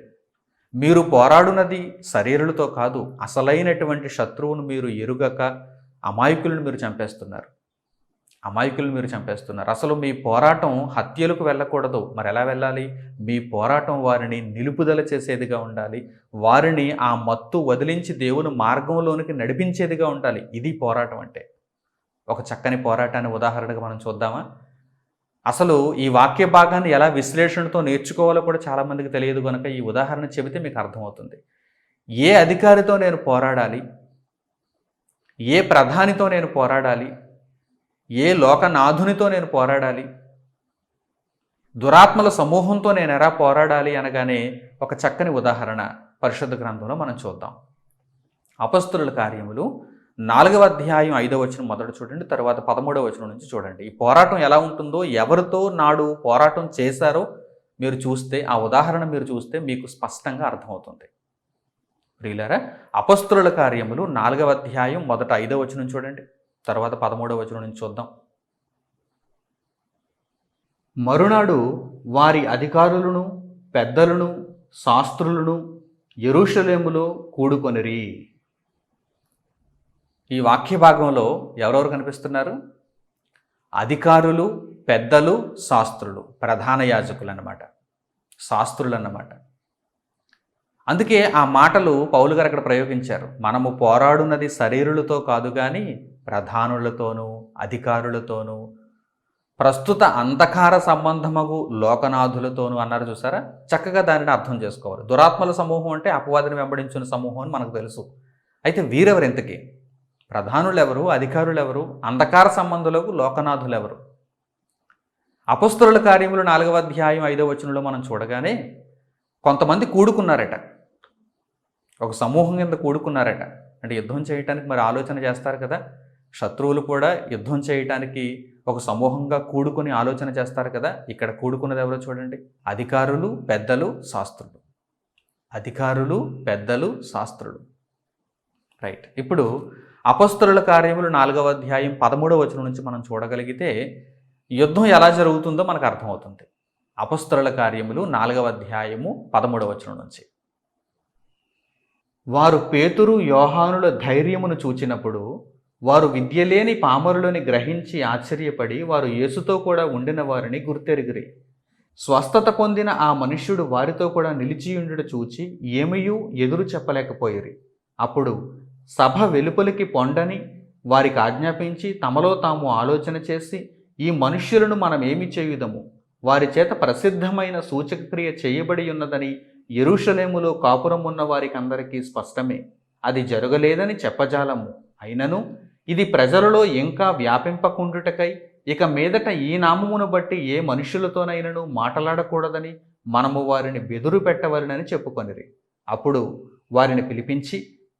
మీరు పోరాడునది శరీరులతో కాదు, అసలైనటువంటి శత్రువును మీరు ఎరుగక అమాయకులను మీరు చంపేస్తున్నారు. అసలు మీ పోరాటం హత్యలకు వెళ్ళకూడదు. మరి ఎలా వెళ్ళాలి? మీ పోరాటం వారిని నిలుపుదల చేసేదిగా ఉండాలి. వారిని ఆ మత్తు వదిలించి దేవుని మార్గంలోనికి నడిపించేదిగా ఉండాలి. ఇది పోరాటం అంటే. ఒక చక్కని పోరాటాన్ని ఉదాహరణగా మనం చూద్దామా? అసలు ఈ వాక్య భాగాన్ని ఎలా విశ్లేషణతో నేర్చుకోవాలో కూడా చాలామందికి తెలియదు కనుక ఈ ఉదాహరణ చెబితే మీకు అర్థమవుతుంది. ఏ అధికారితో నేను పోరాడాలి, ఏ ప్రధానితో నేను పోరాడాలి, ఏ లోకనాథునితో నేను పోరాడాలి, దురాత్మల సమూహంతో నేను ఎలా పోరాడాలి అనగానే ఒక చక్కని ఉదాహరణ పరిశుద్ధ గ్రంథంలో మనం చూద్దాం. అపొస్తలుల కార్యములు 4వ అధ్యాయం 5వ వచనం మొదట చూడండి, తర్వాత 13వ వచనం నుంచి చూడండి. ఈ పోరాటం ఎలా ఉంటుందో, ఎవరితో నాడు పోరాటం చేశారో మీరు చూస్తే, ఆ ఉదాహరణ మీరు చూస్తే మీకు స్పష్టంగా అర్థమవుతుంది. ప్రియులారా, అపొస్తలుల కార్యములు 4వ అధ్యాయం మొదట 5వ వచనం చూడండి, తర్వాత 13వ వచనం నుంచి చూద్దాం. మరునాడు వారి అధికారులను, పెద్దలను, శాస్త్రులను యెరూషలేములో కూడుకొనిరి. ఈ వాక్య భాగంలో ఎవరెవరు కనిపిస్తున్నారు? అధికారులు, పెద్దలు, శాస్త్రులు, ప్రధాన యాజకులు అన్నమాట, శాస్త్రులు అన్నమాట. అందుకే ఆ మాటలు పౌలు గారు అక్కడ ప్రయోగించారు. మనము పోరాడున్నది శరీరులతో కాదు కానీ ప్రధానులతోనూ, అధికారులతోనూ, ప్రస్తుత అంధకార సంబంధమగు లోకనాథులతోనూ అన్నారు. చూసారా? చక్కగా దానిని అర్థం చేసుకోవాలి. దురాత్మల సమూహం అంటే అపవాదిని వెంబడించిన సమూహం అని మనకు తెలుసు. అయితే వీరెవరు ఇంతకీ? ప్రధానులు ఎవరు? అధికారులు ఎవరు? అంధకార సంబంధులకు లోకనాథులు ఎవరు? అపొస్తలుల కార్యములు 4వ అధ్యాయం 5వ వచనంలో మనం చూడగానే కొంతమంది కూడుకున్నారట, ఒక సమూహం కింద కూడుకున్నారట. అంటే యుద్ధం చేయటానికి మరి ఆలోచన చేస్తారు కదా, శత్రువులు కూడా యుద్ధం చేయటానికి ఒక సమూహంగా కూడుకుని ఆలోచన చేస్తారు కదా. ఇక్కడ కూడుకున్నది ఎవరో చూడండి, అధికారులు, పెద్దలు, శాస్త్రులు. రైట్. ఇప్పుడు అపొస్తలుల కార్యములు 4వ అధ్యాయం 13వ వచనం నుంచి మనం చూడగలిగితే యుద్ధం ఎలా జరుగుతుందో మనకు అర్థమవుతుంది. అపొస్తలుల కార్యములు 4వ అధ్యాయము 13వ వచనం నుంచి. వారు పేతురు యోహానుల ధైర్యమును చూచినప్పుడు వారు విద్యలేని పామరులని గ్రహించి ఆశ్చర్యపడి వారు యేసుతో కూడా ఉండిన వారిని గుర్తెరిగిరి. స్వస్థత పొందిన ఆ మనుష్యుడు వారితో కూడా నిలిచియుండుట చూచి ఏమీయూ ఎదురు చెప్పలేకపోయిరి. అప్పుడు సభ వెలుపలికి పొండని వారికి ఆజ్ఞాపించి తమలో తాము ఆలోచన చేసి, ఈ మనుష్యులను మనం ఏమి చేయుదము? వారి చేత ప్రసిద్ధమైన సూచకక్రియ చేయబడి ఉన్నదని యెరూషలేములో కాపురం ఉన్న వారికి అందరికీ స్పష్టమే. అది జరగలేదని చెప్పజాలము. అయినను ఇది ప్రజలలో ఇంకా వ్యాపింపకుండుటకై ఇక మీదట ఈ నామమును బట్టి ఏ మనుషులతోనైనను మాట్లాడకూడదని మనము వారిని బెదురు పెట్టవలెనని చెప్పుకొనిరి. అప్పుడు వారిని పిలిపించి,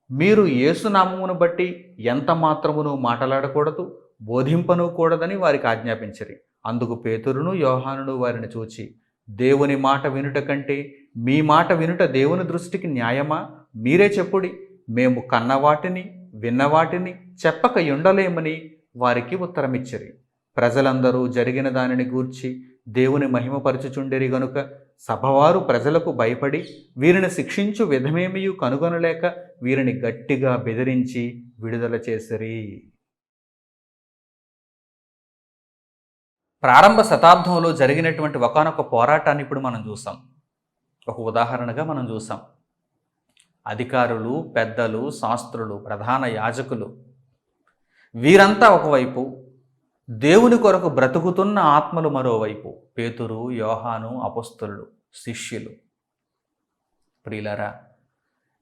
మీరు యేసు నామమును బట్టి ఎంత మాత్రమును మాట్లాడకూడదు, బోధింపను కూడదని వారికి ఆజ్ఞాపించిరి. అందుకు పేతురును యోహానును వారిని చూచి, దేవుని మాట వినుట కంటే మీ మాట వినుట దేవుని దృష్టికి న్యాయమా? మీరే చెప్పుడి. మేము కన్నవాటిని విన్నవాటిని చెప్పక ఉండలేమని వారికి ఉత్తరమిచ్చిరి. ప్రజలందరూ జరిగిన దానిని గూర్చి దేవుని మహిమపరచుచుండిరి గనుక సభవారు ప్రజలకు భయపడి వీరిని శిక్షించు విధమేమియు కనుగొనలేక వీరిని గట్టిగా బెదిరించి విడుదల చేసిరి. ప్రారంభ శతాబ్దంలో జరిగినటువంటి ఒకానొక పోరాటాన్ని ఇప్పుడు మనం చూసాం. ఒక ఉదాహరణగా మనం చూసాం. అధికారులు, పెద్దలు, శాస్త్రులు, ప్రధాన యాజకులు వీరంతా ఒకవైపు, దేవుని కొరకు బ్రతుకుతున్న ఆత్మలు మరోవైపు, పేతురు, యోహాను, అపొస్తలులు, శిష్యులు. ప్రియులారా,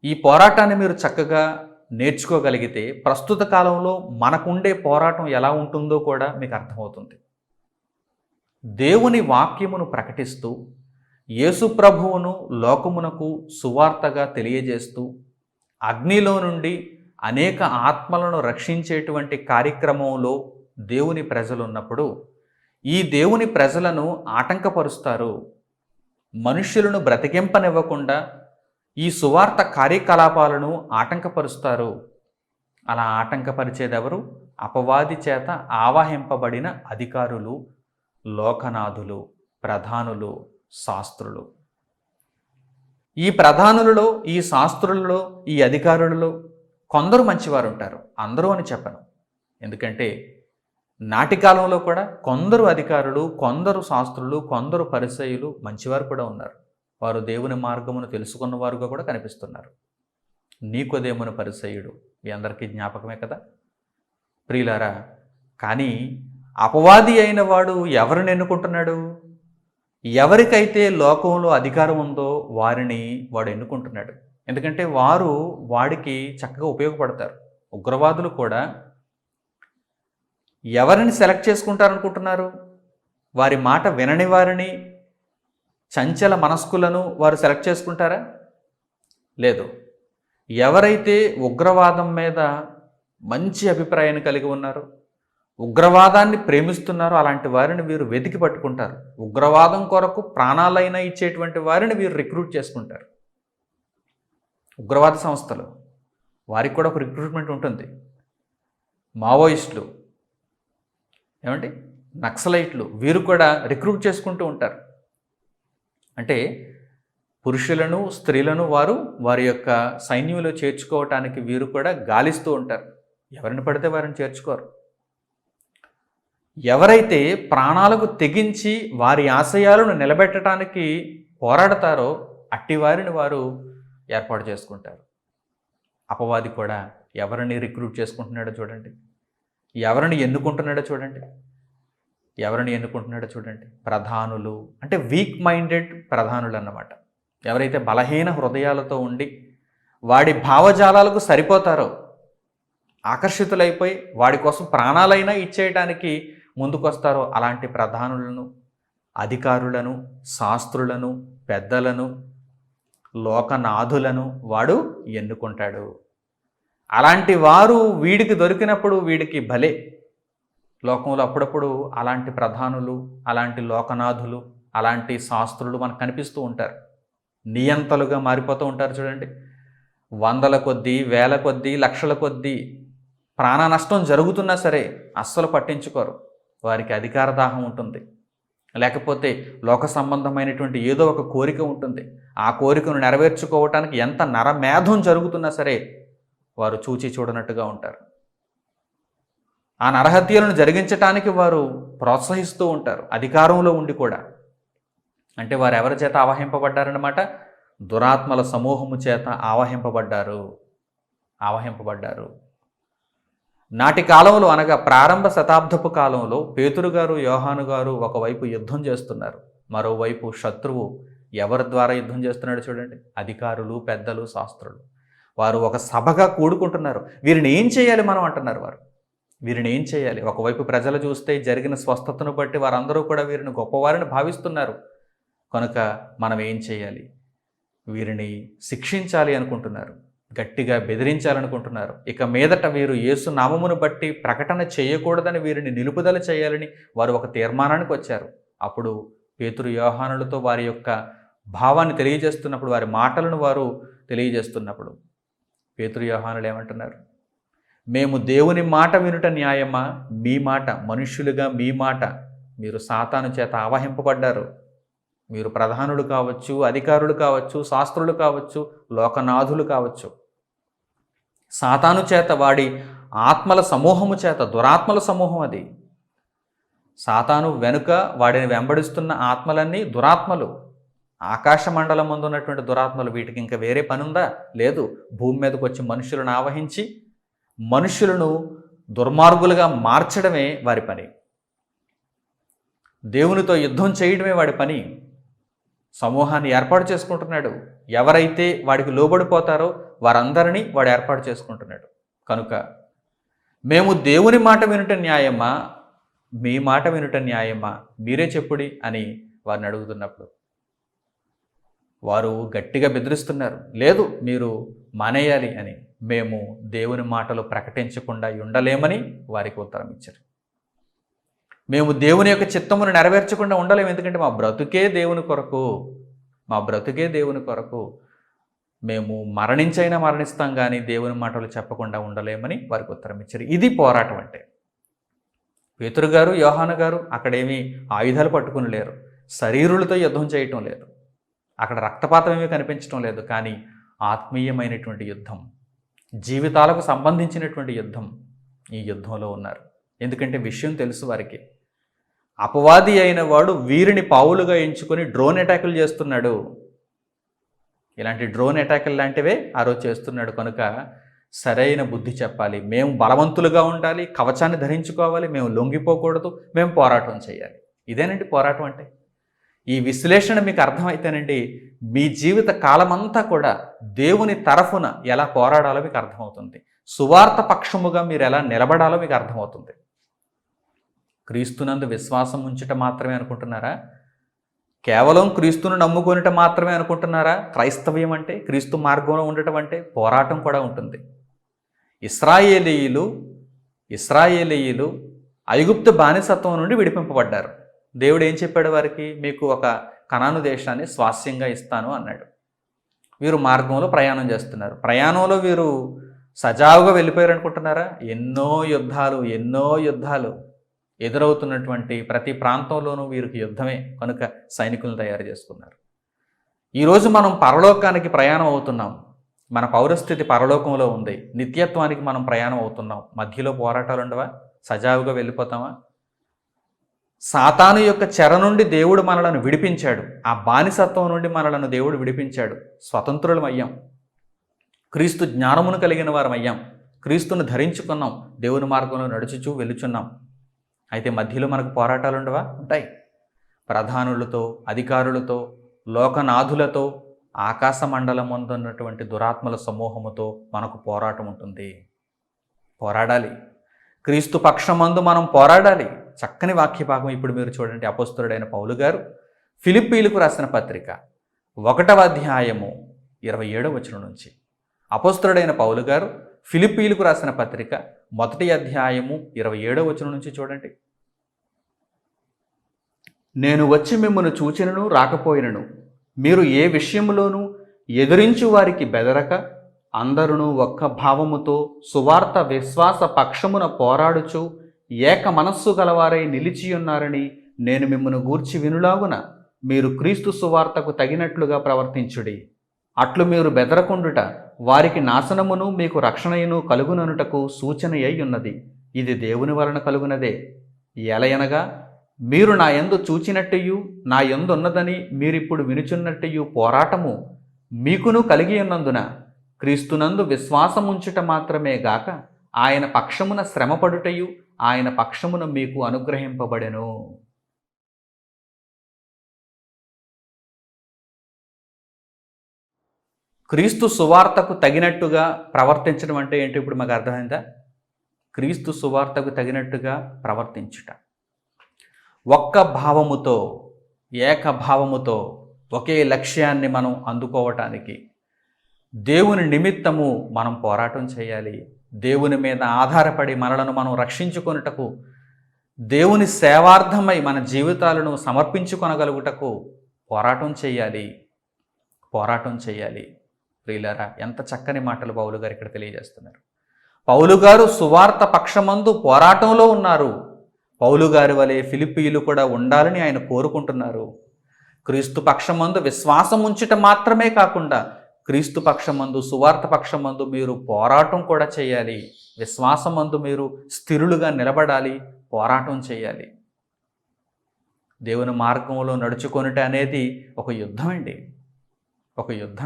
ఈ పోరాటాన్ని మీరు చక్కగా నేర్చుకోగలిగితే ప్రస్తుత కాలంలో మనకుండే పోరాటం ఎలా ఉంటుందో కూడా మీకు అర్థమవుతుంది. దేవుని వాక్యమును ప్రకటిస్తూ యేసు ప్రభువును లోకమునకు సువార్తగా తెలియజేస్తూ అగ్నిలో నుండి అనేక ఆత్మలను రక్షించేటువంటి కార్యక్రమంలో దేవుని ప్రజలు ఉన్నప్పుడు ఈ దేవుని ప్రజలను ఆటంకపరుస్తారు. మనుష్యులను బ్రతికింపనివ్వకుండా ఈ సువార్త కార్యకలాపాలను ఆటంకపరుస్తారు. అలా ఆటంకపరిచేదెవరు? అపవాది చేత ఆవాహింపబడిన అధికారులు, లోకనాథులు, ప్రధానులు, శాస్త్రులు. ఈ ప్రధానులలో, ఈ శాస్త్రులలో, ఈ అధికారులలో కొందరు మంచివారు ఉంటారు. అందరూ అని చెప్పను. ఎందుకంటే నాటి కాలంలో కూడా కొందరు అధికారులు, కొందరు శాస్త్రులు, కొందరు పరిసయ్యులు మంచివారు కూడా ఉన్నారు. వారు దేవుని మార్గమును తెలుసుకున్నవారుగా కూడా కనిపిస్తున్నారు. నీకోదేమును పరిసయ్యుడు మీ అందరికీ జ్ఞాపకమే కదా ప్రియులారా. కానీ అపవాది అయిన వాడు ఎవరిని ఎన్నుకుంటున్నాడు? ఎవరికైతే లోకంలో అధికారం ఉందో వారిని వాడు ఎన్నుకుంటున్నాడు. ఎందుకంటే వారు వాడికి చక్కగా ఉపయోగపడతారు. ఉగ్రవాదులు కూడా ఎవరిని సెలెక్ట్ చేసుకుంటారనుకుంటున్నారు? వారి మాట వినని వారిని, చంచల మనస్కులను వారు సెలెక్ట్ చేసుకుంటారా? లేదు. ఎవరైతే ఉగ్రవాదం మీద మంచి అభిప్రాయాన్ని కలిగి ఉన్నారో, ఉగ్రవాదాన్ని ప్రేమిస్తున్నారో అలాంటి వారిని వీరు వెతికి పట్టుకుంటారు. ఉగ్రవాదం కొరకు ప్రాణాలైనా ఇచ్చేటువంటి వారిని వీరు రిక్రూట్ చేసుకుంటారు. ఉగ్రవాద సంస్థలు వారికి కూడా ఒక రిక్రూట్మెంట్ ఉంటుంది. మావోయిస్టులు, ఏమండి, నక్సలైట్లు వీరు కూడా రిక్రూట్ చేసుకుంటూ ఉంటారు. అంటే పురుషులను, స్త్రీలను వారు వారి యొక్క సైన్యంలో చేర్చుకోవటానికి వీరు కూడా గాలిస్తూ ఉంటారు. ఎవరిని పడితే వారిని చేర్చుకోరు. ఎవరైతే ప్రాణాలకు తెగించి వారి ఆశయాలను నిలబెట్టడానికి పోరాడతారో అట్టి వారిని వారు ఏర్పాటు చేసుకుంటారు. అపవాది కూడా ఎవరిని రిక్రూట్ చేసుకుంటున్నాడో చూడండి, ఎవరిని ఎన్నుకుంటున్నాడో చూడండి, ఎవరిని ఎన్నుకుంటున్నాడో చూడండి. ప్రధానులు అంటే వీక్ మైండెడ్ ప్రధానులు అన్నమాట. ఎవరైతే బలహీన హృదయాలతో ఉండి వాడి భావజాలాలకు సరిపోతారో, ఆకర్షితులైపోయి వాడి కోసం ప్రాణాలైనా ఇచ్చేయటానికి ముందుకొస్తారో అలాంటి ప్రధానులను, అధికారులను, శాస్త్రులను, పెద్దలను, లోకనాథులను వాడు ఎన్నుకుంటాడు. అలాంటి వారు వీడికి దొరికినప్పుడు వీడికి భలే. లోకంలో అప్పుడప్పుడు అలాంటి ప్రధానులు, అలాంటి లోకనాథులు, అలాంటి శాస్త్రులు మనకు కనిపిస్తూ ఉంటారు. నియంతలుగా మారిపోతూ ఉంటారు చూడండి. వందల కొద్దీ, వేల కొద్దీ, లక్షల కొద్దీ ప్రాణ నష్టం జరుగుతున్నా సరే అస్సలు పట్టించుకోరు. వారికి అధికార దాహం ఉంటుంది. లేకపోతే లోక సంబంధమైనటువంటి ఏదో ఒక కోరిక ఉంటుంది. ఆ కోరికను నెరవేర్చుకోవటానికి ఎంత నరమేధం జరుగుతున్నా సరే వారు చూచి చూడనట్టుగా ఉంటారు. ఆ నరహత్యలను జరిగించటానికి వారు ప్రోత్సహిస్తూ ఉంటారు, అధికారంలో ఉండి కూడా. అంటే వారు ఎవరి చేత ఆవహింపబడ్డారన్నమాట? దురాత్మల సమూహము చేత ఆవహింపబడ్డారు. నాటి కాలంలో అనగా ప్రారంభ శతాబ్దపు కాలంలో పేతురు గారు, యోహాను గారు ఒకవైపు యుద్ధం చేస్తున్నారు, మరోవైపు శత్రువు ఎవరి ద్వారా యుద్ధం చేస్తున్నాడు చూడండి? అధికారులు, పెద్దలు, శాస్త్రులు. వారు ఒక సభగా కూడుకుంటున్నారు. వీరిని ఏం చేయాలి మనం అంటున్నారు వారు. వీరిని ఏం చేయాలి? ఒకవైపు ప్రజలు చూస్తే జరిగిన స్వస్థతను బట్టి వారందరూ కూడా వీరిని గొప్పవారిని భావిస్తున్నారు. కనుక మనం ఏం చేయాలి? వీరిని శిక్షించాలి అనుకుంటున్నారు, గట్టిగా బెదిరించాలనుకుంటున్నారు. ఇక మీదట వీరు యేసు నామమును బట్టి ప్రకటన చేయకూడదని వీరిని నిలుపుదల చేయాలని వారు ఒక తీర్మానానికి వచ్చారు. అప్పుడు పేతురు, యోహానులతో వారి యొక్క భావాన్ని తెలియజేస్తున్నప్పుడు, వారి మాటలను వారు తెలియజేస్తున్నప్పుడు పేతురు, యోహానులు ఏమంటున్నారు? మేము దేవుని మాట వినుట న్యాయమా? మీ మాట, మనుష్యులుగా మీ మాట. మీరు సాతాను చేత ఆవహింపబడ్డారు. మీరు ప్రధానులు కావచ్చు, అధికారులు కావచ్చు, శాస్త్రులు కావచ్చు, లోకనాథులు కావచ్చు. సాతాను చేత, వాడి ఆత్మల సమూహము చేత, దురాత్మల సమూహం అది. సాతాను వెనుక వాడిని వెంబడిస్తున్న ఆత్మలన్నీ దురాత్మలు. ఆకాశ మండలం ముందు ఉన్నటువంటి దురాత్మలు. వీటికి ఇంకా వేరే పని ఉందా? లేదు. భూమి మీదకి వచ్చి మనుషులను ఆవహించి మనుషులను దుర్మార్గులుగా మార్చడమే వారి పని. దేవునితో యుద్ధం చేయడమే వాడి పని. సమూహాన్ని ఏర్పాటు చేసుకుంటున్నాడు. ఎవరైతే వాడికి లోబడిపోతారో వారందరినీ వాడు ఏర్పాటు చేసుకుంటున్నాడు. కనుక మేము దేవుని మాట వినుట న్యాయమా, మీ మాట వినుట న్యాయమా, మీరే చెప్పుడి అని వారిని అడుగుతున్నప్పుడు వారు గట్టిగా బెదిరిస్తున్నారు. లేదు, మీరు మానేయాలి అని. మేము దేవుని మాటలు ప్రకటించకుండా ఉండలేమని వారికి ఉత్తరం ఇచ్చారు. మేము దేవుని యొక్క చిత్తమును నెరవేర్చకుండా ఉండలేము. ఎందుకంటే మా బ్రతుకే దేవుని కొరకు. మేము మరణించైనా మరణిస్తాం కానీ దేవుని మాటలు చెప్పకుండా ఉండలేమని వారికి ఉత్తరం ఇచ్చారు. ఇది పోరాటం అంటే. పేతురు గారు, యోహాను గారు అక్కడేమీ ఆయుధాలు పట్టుకుని లేరు, శరీరులతో యుద్ధం చేయటం లేదు, అక్కడ రక్తపాతం ఏమీ కనిపించడం లేదు. కానీ ఆత్మీయమైనటువంటి యుద్ధం, జీవితాలకు సంబంధించినటువంటి యుద్ధం, ఈ యుద్ధంలో ఉన్నారు. ఎందుకంటే విషయం తెలుసు వారికి. అపవాది అయిన వాడు వీరిని పావులుగా ఎంచుకొని డ్రోన్ అటాకులు చేస్తున్నాడు. ఇలాంటి డ్రోన్ అటాకులు లాంటివే ఆ రోజు చేస్తున్నాడు. కనుక సరైన బుద్ధి చెప్పాలి. మేము బలవంతులుగా ఉండాలి, కవచాన్ని ధరించుకోవాలి, మేము లొంగిపోకూడదు, మేము పోరాటం చేయాలి. ఇదేనండి పోరాటం అంటే. ఈ విశ్లేషణ మీకు అర్థమైతేనండి మీ జీవిత కాలమంతా కూడా దేవుని తరఫున ఎలా పోరాడాలో మీకు అర్థమవుతుంది. సువార్త పక్షముగా మీరు ఎలా నిలబడాలో మీకు అర్థమవుతుంది. క్రీస్తునందు విశ్వాసం ఉంచుట మాత్రమే అనుకుంటున్నారా? కేవలం క్రీస్తును నమ్ముకొనుట మాత్రమే అనుకుంటున్నారా? క్రైస్తవ్యం అంటే, క్రీస్తు మార్గంలో ఉండటం అంటే పోరాటం కూడా ఉంటుంది. ఇశ్రాయేలీయులు ఐగుప్తు బానిసత్వం నుండి విడిపింపబడ్డారు. దేవుడు ఏం చెప్పాడు వారికి? మీకు ఒక కనాను దేశాన్ని స్వాస్యంగా ఇస్తాను అన్నాడు. వీరు మార్గంలో ప్రయాణం చేస్తున్నారు. ప్రయాణంలో వీరు సజావుగా వెళ్ళిపోయారు అనుకుంటున్నారా? ఎన్నో యుద్ధాలు ఎదురవుతున్నటువంటి ప్రతి ప్రాంతంలోనూ వీరికి యుద్ధమే. కనుక సైనికులను తయారు చేసుకున్నారు. ఈరోజు మనం పరలోకానికి ప్రయాణం అవుతున్నాం. మన పౌరస్థితి పరలోకంలో ఉంది. నిత్యత్వానికి మనం ప్రయాణం అవుతున్నాం. మధ్యలో పోరాటాలు ఉండవా? సజావుగా వెళ్ళిపోతామా? సాతాను యొక్క చెర నుండి దేవుడు మనలను విడిపించాడు. ఆ బానిసత్వం నుండి మనలను దేవుడు విడిపించాడు. స్వతంత్రులం అయ్యాం. క్రీస్తు జ్ఞానమును కలిగిన వారం అయ్యాం. క్రీస్తును ధరించుకున్నాం. దేవుని మార్గంలో నడుచుచూ వెలుచున్నాం. అయితే మధ్యలో మనకు పోరాటాలు ఉండవా? ఉంటాయి. ప్రధానులతో, అధికారులతో, లోకనాథులతో, ఆకాశ మండలం ఉన్నటువంటి దురాత్మల సమూహముతో మనకు పోరాటం ఉంటుంది. పోరాడాలి. క్రీస్తు పక్షమందు మనం పోరాడాలి. చక్కని వాక్య భాగం ఇప్పుడు మీరు చూడండి. అపోస్తలుడైన పౌలు గారు ఫిలిప్పీలకు రాసిన పత్రిక 1వ అధ్యాయము 27వ వచనం నుంచి. అపోస్తలుడైన పౌలు గారు ఫిలిప్పీలకు రాసిన పత్రిక 1వ అధ్యాయము 27వ వచనం నుంచి చూడండి. నేను వచ్చి మిమ్మల్ని చూచినను రాకపోయినను మీరు ఏ విషయంలోనూ ఎదురించు వారికి బెదరక అందరూ ఒక్క భావముతో సువార్త విశ్వాస పక్షమున పోరాడుచు ఏక మనస్సు గలవారై నిలిచియున్నారని నేను మిమ్మను గూర్చి వినులాగున మీరు క్రీస్తు సువార్తకు తగినట్లుగా ప్రవర్తించుడి. అట్లు మీరు బెదరకుండుట వారికి నాశనమును మీకు రక్షణయును కలుగుననుటకు సూచన అయి ఉన్నది. ఇది దేవుని వలన కలుగునదే. ఎలయనగా మీరు నా యందు చూచినట్టయు నా యందున్నదని మీరిప్పుడు వినుచున్నట్టయు పోరాటము మీకును కలిగి ఉన్నందున క్రీస్తునందు విశ్వాసముంచుట మాత్రమే గాక ఆయన పక్షమున శ్రమపడుటయు ఆయన పక్షమున మీకు అనుగ్రహింపబడెను. క్రీస్తు సువార్తకు తగినట్టుగా ప్రవర్తించడం అంటే ఏంటి ఇప్పుడు మాకు అర్థమైందా? క్రీస్తు సువార్తకు తగినట్టుగా ప్రవర్తించుట, ఒక్క భావముతో ఏకభావముతో ఒకే లక్ష్యాన్ని మనం అందుకోవటానికి దేవుని నిమిత్తము మనం పోరాటం చేయాలి. దేవుని మీద ఆధారపడి మనలను మనం రక్షించుకొనుటకు, దేవుని సేవార్థమై మన జీవితాలను సమర్పించుకొనగలుగుటకు పోరాటం చేయాలి. ప్రియులారా, ఎంత చక్కని మాటలు పౌలు గారు ఇక్కడ తెలియజేస్తున్నారు. పౌలు గారు సువార్త పక్షమందు పోరాటంలో ఉన్నారు. పౌలు గారి వలె ఫిలిప్పీయులు కూడా ఉండాలని ఆయన కోరుకుంటున్నారు. క్రీస్తు పక్షమందు విశ్వాసం ఉంచుట మాత్రమే కాకుండా క్రీస్తు పక్షమందు సువార్త పక్షమందు మీరు పోరాటం కూడా చేయాలి. విశ్వాసమందు మీరు స్థిరులుగా నిలబడాలి, పోరాటం చేయాలి. దేవుని మార్గంలో నడుచుకొనుట అనేది ఒక యుద్ధం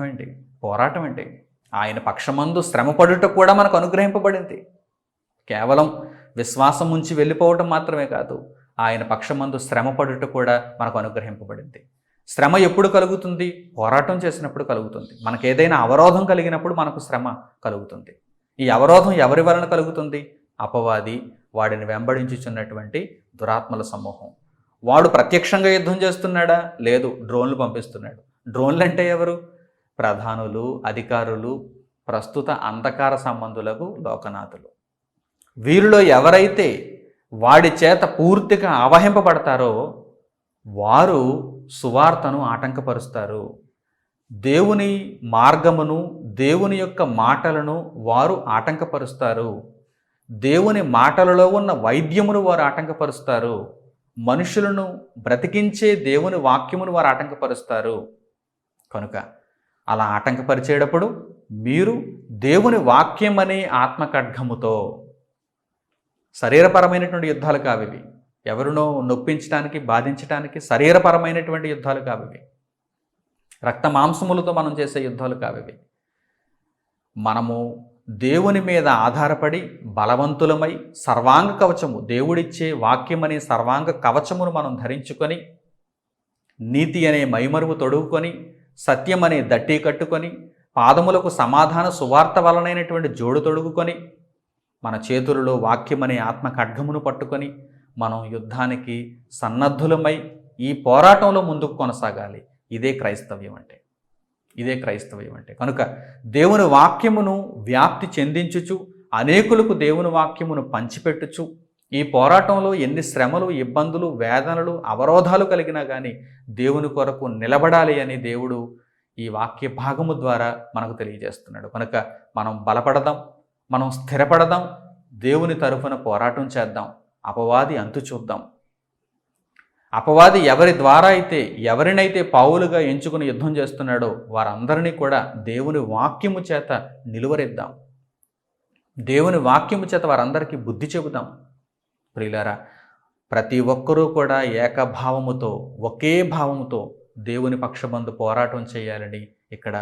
అండి, పోరాటం అండి. ఆయన పక్షమందు శ్రమపడుట కూడా మనకు అనుగ్రహింపబడింది. కేవలం విశ్వాసం ఉంచి వెళ్ళిపోవటం మాత్రమే కాదు, ఆయన పక్షమందు శ్రమపడుట కూడా మనకు అనుగ్రహింపబడింది. శ్రమ ఎప్పుడు కలుగుతుంది? పోరాటం చేసినప్పుడు కలుగుతుంది. మనకు ఏదైనా అవరోధం కలిగినప్పుడు మనకు శ్రమ కలుగుతుంది. ఈ అవరోధం ఎవరి వలన కలుగుతుంది? అపవాది, వాడిని వెంబడించుచున్నటువంటి దురాత్మల సమూహం. వాడు ప్రత్యక్షంగా యుద్ధం చేస్తున్నాడా? లేదు, డ్రోన్లు పంపిస్తున్నాడు. డ్రోన్లు అంటే ఎవరు? ప్రధానులు, అధికారులు, ప్రస్తుత అంధకార సంబంధులకు లోకనాథులు. వీరిలో ఎవరైతే వాడి చేత పూర్తిగా అవహింపబడతారో వారు సువార్తను ఆటంకపరుస్తారు. దేవుని మార్గమును, దేవుని యొక్క మాటలను వారు ఆటంకపరుస్తారు. దేవుని మాటలలో ఉన్న వైద్యమును వారు ఆటంకపరుస్తారు. మనుషులను బ్రతికించే దేవుని వాక్యమును వారు ఆటంకపరుస్తారు. కనుక అలా ఆటంకపరిచేటప్పుడు మీరు దేవుని వాక్యం అనే ఆత్మఖడ్గముతో, శరీరపరమైనటువంటి యుద్ధాలు కావివి, ఎవరినో నొప్పించడానికి, బాధించడానికి శరీరపరమైనటువంటి యుద్ధాలు కావివి, రక్త మాంసములతో మనం చేసే యుద్ధాలు కావివి. మనము దేవుని మీద ఆధారపడి బలవంతులమై సర్వాంగ కవచము, దేవుడిచ్చే వాక్యమనే సర్వాంగ కవచమును మనం ధరించుకొని, నీతి అనే మైమరువు తొడుగుకొని, సత్యం అనే దట్టి కట్టుకొని, పాదములకు సమాధాన సువార్త వలనైనటువంటి జోడు తొడుగుకొని, మన చేతులలో వాక్యమనే ఆత్మ ఖడ్గమును పట్టుకొని మనం యుద్ధానికి సన్నద్ధులమై ఈ పోరాటంలో ముందుకు కొనసాగాలి. ఇదే క్రైస్తవ్యం అంటే. కనుక దేవుని వాక్యమును వ్యాప్తి చెందించుచు, అనేకులకు దేవుని వాక్యమును పంచిపెట్టుచు, ఈ పోరాటంలో ఎన్ని శ్రమలు, ఇబ్బందులు, వేదనలు, అవరోధాలు కలిగినా కానీ దేవుని కొరకు నిలబడాలి అని దేవుడు ఈ వాక్య భాగము ద్వారా మనకు తెలియజేస్తున్నాడు. కనుక మనం బలపడదాం, మనం స్థిరపడదాం, దేవుని తరఫున పోరాటం చేద్దాం, అపవాది అంతు చూద్దాం. అపవాది ఎవరి ద్వారా అయితే, ఎవరినైతే పావులుగా ఎంచుకుని యుద్ధం చేస్తున్నాడో వారందరినీ కూడా దేవుని వాక్యము చేత నిలువరెద్దాం. దేవుని వాక్యము చేత వారందరికీ బుద్ధి చెబుదాం. ప్రియులారా, ప్రతి ఒక్కరూ కూడా ఏకభావముతో, ఒకే భావముతో దేవుని పక్షబంధు పోరాటం చేయాలని ఇక్కడ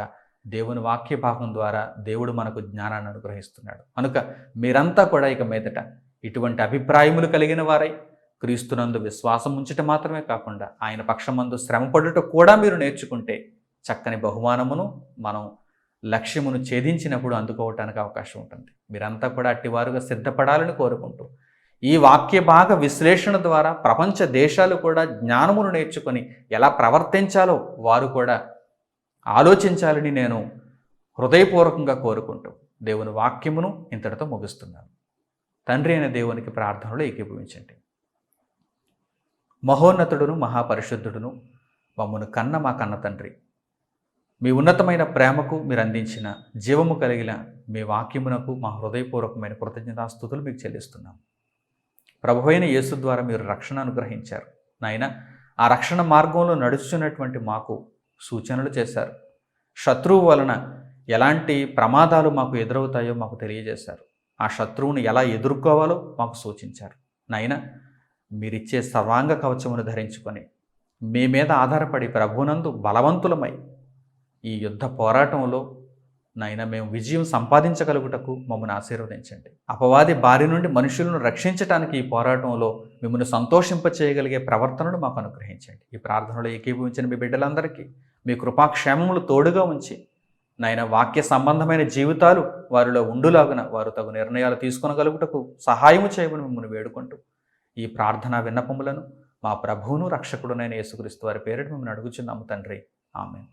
దేవుని వాక్య భాగం ద్వారా దేవుడు మనకు జ్ఞానాన్ని అనుగ్రహిస్తున్నాడు. కనుక మీరంతా కూడా ఇక మీదట ఇటువంటి అభిప్రాయములు కలిగిన వారై క్రీస్తునందు విశ్వాసం ఉంచటం మాత్రమే కాకుండా ఆయన పక్షమందు శ్రమపడుట కూడా మీరు నేర్చుకుంటే చక్కని బహుమానమును, మనం లక్ష్యమును ఛేదించినప్పుడు అందుకోవటానికి అవకాశం ఉంటుంది. మీరంతా కూడా అట్టివారుగా సిద్ధపడాలని కోరుకుంటూ, ఈ వాక్య భాగ విశ్లేషణ ద్వారా ప్రపంచ దేశాలు కూడా జ్ఞానమును నేర్చుకొని ఎలా ప్రవర్తించాలో వారు కూడా ఆలోచించాలని నేను హృదయపూర్వకంగా కోరుకుంటూ దేవుని వాక్యమును ఇంతటితో ముగిస్తున్నాను. తండ్రి అయిన దేవునికి ప్రార్థనలో ఏకీభవించండి. మహోన్నతుడును, మహాపరిశుద్ధుడును, మమ్మను కన్న మా కన్న తండ్రి, మీ ఉన్నతమైన ప్రేమకు మీరు అందించిన జీవము కలిగిన మీ వాక్యమునకు మా హృదయపూర్వకమైన కృతజ్ఞతాస్తుతులు మీకు చెల్లిస్తున్నాం. ప్రభువైన యేసు ద్వారా మీరు రక్షణ అనుగ్రహించారు. నాయన ఆ రక్షణ మార్గంలో నడుస్తున్నటువంటి మాకు సూచనలు చేశారు. శత్రువు వలన ఎలాంటి ప్రమాదాలు మాకు ఎదురవుతాయో మాకు తెలియజేశారు. ఆ శత్రువును ఎలా ఎదుర్కోవాలో మాకు సూచించారు. నాయన మీరిచ్చే సర్వాంగ కవచమును ధరించుకొని మీ మీద ఆధారపడి ప్రభువునందు బలవంతులమై ఈ యుద్ధ పోరాటంలో నాయన మేము విజయం సంపాదించగలుగుటకు మమ్మల్ని ఆశీర్వదించండి. అపవాది బారి నుండి మనుషులను రక్షించడానికి ఈ పోరాటంలో మిమ్మల్ని సంతోషింపచేయగలిగే ప్రవర్తనను మాకు అనుగ్రహించండి. ఈ ప్రార్థనలో ఏకీభవించిన మీ బిడ్డలందరికీ మీ కృపాక్షేమములు తోడుగా ఉంచి నాయన వాక్య సంబంధమైన జీవితాలు వారిలో ఉండులాగున వారు తగు నిర్ణయాలు తీసుకొనగలుగుటకు సహాయము చేయమని మిమ్మల్ని వేడుకుంటూ ఈ ప్రార్థనా విన్నపములను మా ప్రభువును రక్షకుడునైన యేసుక్రీస్తు వారి పేరిట మిమ్మల్ని అడుగుచున్నాము తండ్రి. ఆమేన్.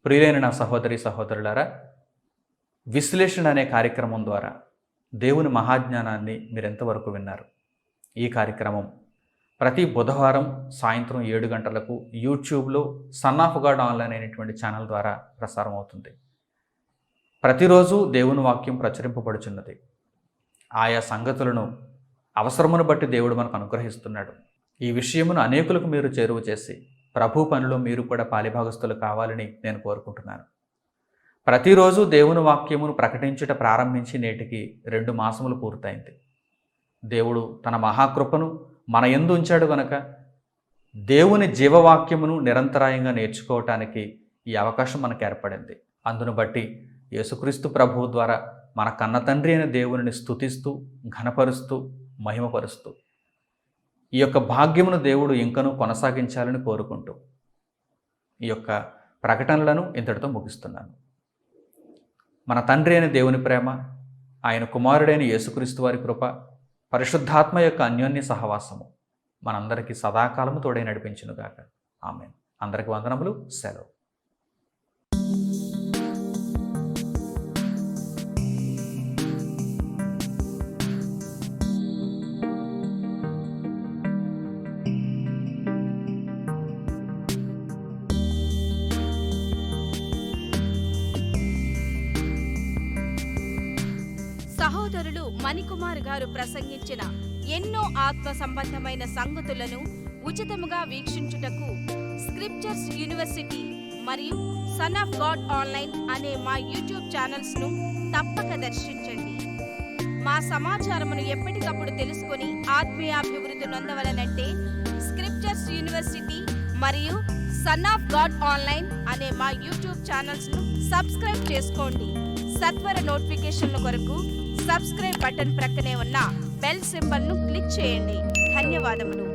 ప్రియులైన నా సహోదరి సహోదరులారా, విశ్లేషణ అనే కార్యక్రమం ద్వారా దేవుని మహాజ్ఞానాన్ని మీరెంతవరకు విన్నారు? ఈ కార్యక్రమం ప్రతి బుధవారం సాయంత్రం 7 గంటలకు యూట్యూబ్లో సన్ ఆఫ్ గాడ్ ఆన్లైన్ అనేటువంటి ఛానల్ ద్వారా ప్రసారం అవుతుంది. ప్రతిరోజు దేవుని వాక్యం ప్రచురింపబడుచున్నది. ఆయా సంగతులను అవసరమును బట్టి దేవుడు మనకు అనుగ్రహిస్తున్నాడు. ఈ విషయమును అనేకులకు మీరు చేరువ చేసి ప్రభు పనిలో మీరు కూడా పాలిభాగస్తులు కావాలని నేను కోరుకుంటున్నాను. ప్రతిరోజు దేవుని వాక్యమును ప్రకటించుట ప్రారంభించి నేటికి 2 మాసములు పూర్తయింది. దేవుడు తన మహాకృపను మన యందు ఉంచాడు గనక దేవుని జీవవాక్యమును నిరంతరాయంగా నేర్చుకోవటానికి ఈ అవకాశం మనకు ఏర్పడింది. అందును బట్టి యేసుక్రీస్తు ప్రభువు ద్వారా మన కన్న తండ్రి అయిన దేవుని స్తుతిస్తూ ఘనపరుస్తూ మహిమపరుస్తూ ఈ యొక్క భాగ్యమును దేవుడు ఇంకనూ కొనసాగించాలని కోరుకుంటూ ఈ యొక్క ప్రకటనలను ఇంతటితో ముగిస్తున్నాను. మన తండ్రి అయిన దేవుని ప్రేమ, ఆయన కుమారుడైన యేసుక్రీస్తు వారి కృప, పరిశుద్ధాత్మ యొక్క అన్యోన్య సహవాసము మనందరికీ సదాకాలము తోడై నడిపించునుగాక. ఆమేన్. అందరికి వందనములు. సెలవు. సహోదరులు మణికుమార్ గారు ప్రసంగించిన ఎన్నో ఆత్మ సంబంధమైన సంగతులను ఉచితముగా వీక్షించుటకు స్క్రిప్చర్స్ యూనివర్సిటీ మరియు సన్ ఆఫ్ గాడ్ ఆన్లైన్ అనే మా యూట్యూబ్ ఛానల్స్ను తప్పక దర్శించండి. మా సమాచారమును ఎప్పటికప్పుడు తెలుసుకొని ఆత్మీయాభివృద్ధి నొందవలనంటే స్క్రిప్చర్స్ యూనివర్సిటీ మరియు సన్ ఆఫ్ గాడ్ ఆన్లైన్ అనే మా యూట్యూబ్ ఛానల్స్ను సబ్స్క్రైబ్ చేసుకోండి. సత్వర నోటిఫికేషన్ల కొరకు సబ్స్క్రైబ్ బటన్ ప్రక్కనే ఉన్న బెల్ సింబల్ను క్లిక్ చేయండి. ధన్యవాదములు.